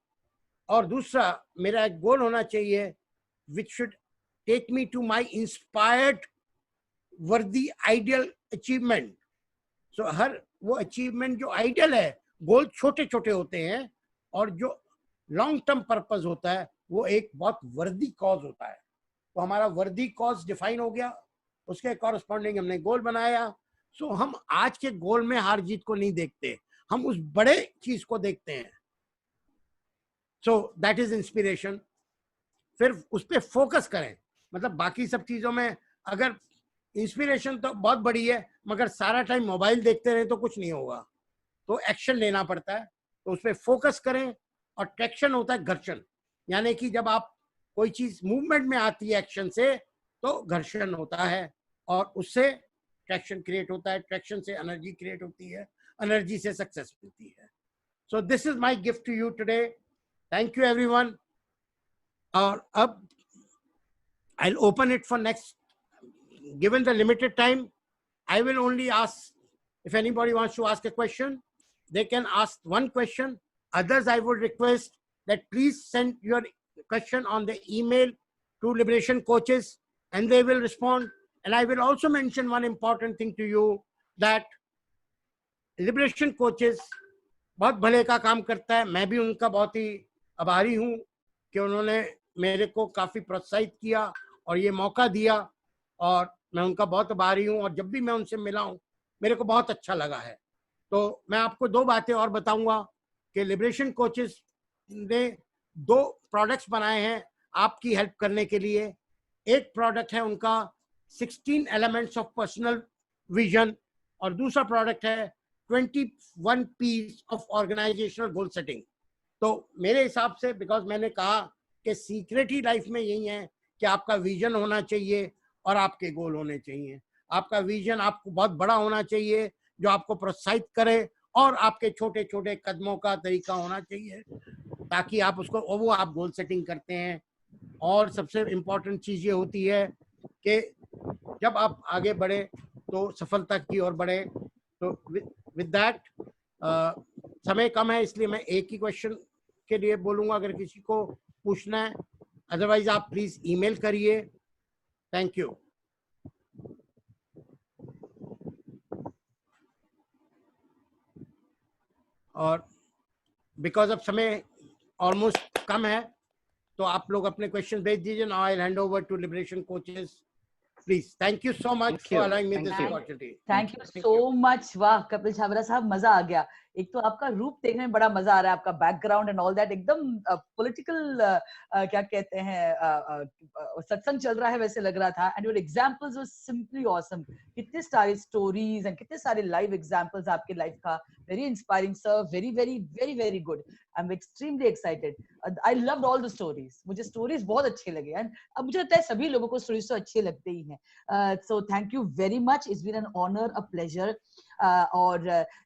और दूसरा मेरा एक गोल होना चाहिए which should take me to my inspired worthy ideal achievement. So हर वो अचीवमेंट जो आइडियल है, गोल छोटे छोटे होते हैं, और जो लॉन्ग टर्म पर्पस होता है वो एक बहुत वर्दी कॉज होता है। तो हमारा वर्दी कॉज डिफाइन हो गया, उसके कॉरस्पॉन्डिंग हमने गोल बनाया। सो हम आज के गोल में हार जीत को नहीं देखते, हम उस बड़े चीज को देखते हैं। सो दैट इज इंस्पिरेशन। फिर उस पर फोकस करें, मतलब बाकी सब चीजों में अगर इंस्पिरेशन तो बहुत बड़ी है, मगर सारा टाइम मोबाइल देखते रहे तो कुछ नहीं होगा, तो एक्शन लेना पड़ता है। तो उस पर फोकस करें। और ट्रैक्शन होता है घर्षण, यानी कि जब आप कोई चीज मूवमेंट में आती है एक्शन से, तो घर्षण होता है और उससे ट्रैक्शन क्रिएट होता है, ट्रैक्शन से एनर्जी क्रिएट होती है, एनर्जी से सक्सेस मिलती है। So this is my gift to you today. Thank you everyone. और अब I'll open it for next, given the limited time, I will only ask, if anybody wants to ask a question, they can ask one question. Others, I would request that please send your question on the email to Liberation Coaches and they will respond. And I will also mention one important thing to you, that liberation coaches बहुत भले का काम करता है। मैं भी उनका बहुत ही आभारी हूँ कि उन्होंने मेरे को काफ़ी प्रोत्साहित किया और ये मौका दिया, और मैं उनका बहुत आभारी हूँ। और जब भी मैं उनसे मिला हूँ मेरे को बहुत अच्छा लगा है। तो मैं आपको दो बातें और बताऊंगा कि लिबरेशन कोचेस ने 2 प्रोडक्ट्स बनाए हैं आपकी हेल्प करने के लिए। एक प्रोडक्ट है उनका 16 एलिमेंट्स ऑफ पर्सनल विजन, और दूसरा प्रोडक्ट है 21 piece of organisational goal setting. तो मेरे हिसाब से, बिकॉज मैंने कहा कि सीक्रेट ही लाइफ में यही है कि आपका विजन होना चाहिए और आपके गोल होने चाहिए। आपका विजन आपको बहुत बड़ा होना चाहिए जो आपको प्रोत्साहित करे, और आपके छोटे छोटे कदमों का तरीका होना चाहिए ताकि आप उसको, वो आप गोल सेटिंग करते हैं। और सबसे इम्पोर्टेंट चीज़ ये होती है कि जब आप आगे बढ़े तो सफलता की ओर बढ़े। तो विद दैट, समय कम है इसलिए मैं एक ही क्वेश्चन के लिए बोलूंगा अगर किसी को पूछना है, अदरवाइज आप प्लीज ईमेल करिए। Thank you. और बिकॉज अब समय ऑलमोस्ट कम है तो आप लोग अपने क्वेश्चन भेज दीजिए। Now I hand over to liberation coaches please. Thank you so much for allowing me this opportunity. Thank you so much. वाह कपिल छाबरा साहब, मजा आ गया। एक तो आपका रूप देखने में बड़ा मजा आ रहा है, आपका बैकग्राउंड एंड ऑल दैट एकदम पॉलिटिकल क्या कहते हैं सत्संग चल रहा है वैसे लग रहा था। And your examples were simply awesome. कितने सारे स्टोरीज एंड कितने सारे लाइव एग्जांपल्स आपके लाइफ का। Very inspiring sir, very very very very good. I am extremely excited. I loved all the stories. मुझे स्टोरीज बहुत अच्छे लगे एंड अब मुझे लगता है सभी लोगों को स्टोरीज तो अच्छे लगते ही हैं। So thank you very much. It's been an honour, a pleasure. और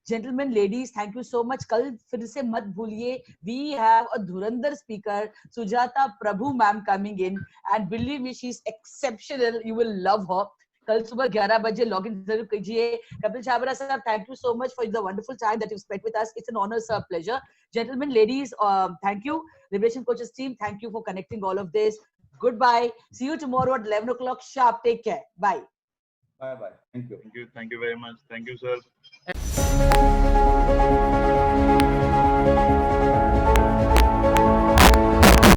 gentleman, ladies, thank you so much. कल फिर से मत भूलिए, वी हैव अ धुरंधर speaker Sujata Prabhu ma'am coming in and believe me she is exceptional. You will love her. कल सुबह 11 बजे लॉग इन जरूर कीजिए। कपिल छाबरा साहब, thank you so much for the wonderful time that you spent with us. It's an honour sir, pleasure. Gentlemen, ladies, thank you. Liberation Coaches team, thank you for connecting all of this. Goodbye. See you tomorrow at 11 o'clock sharp. Take care. Bye. Bye bye. Thank you. Thank you very much. Thank you, sir.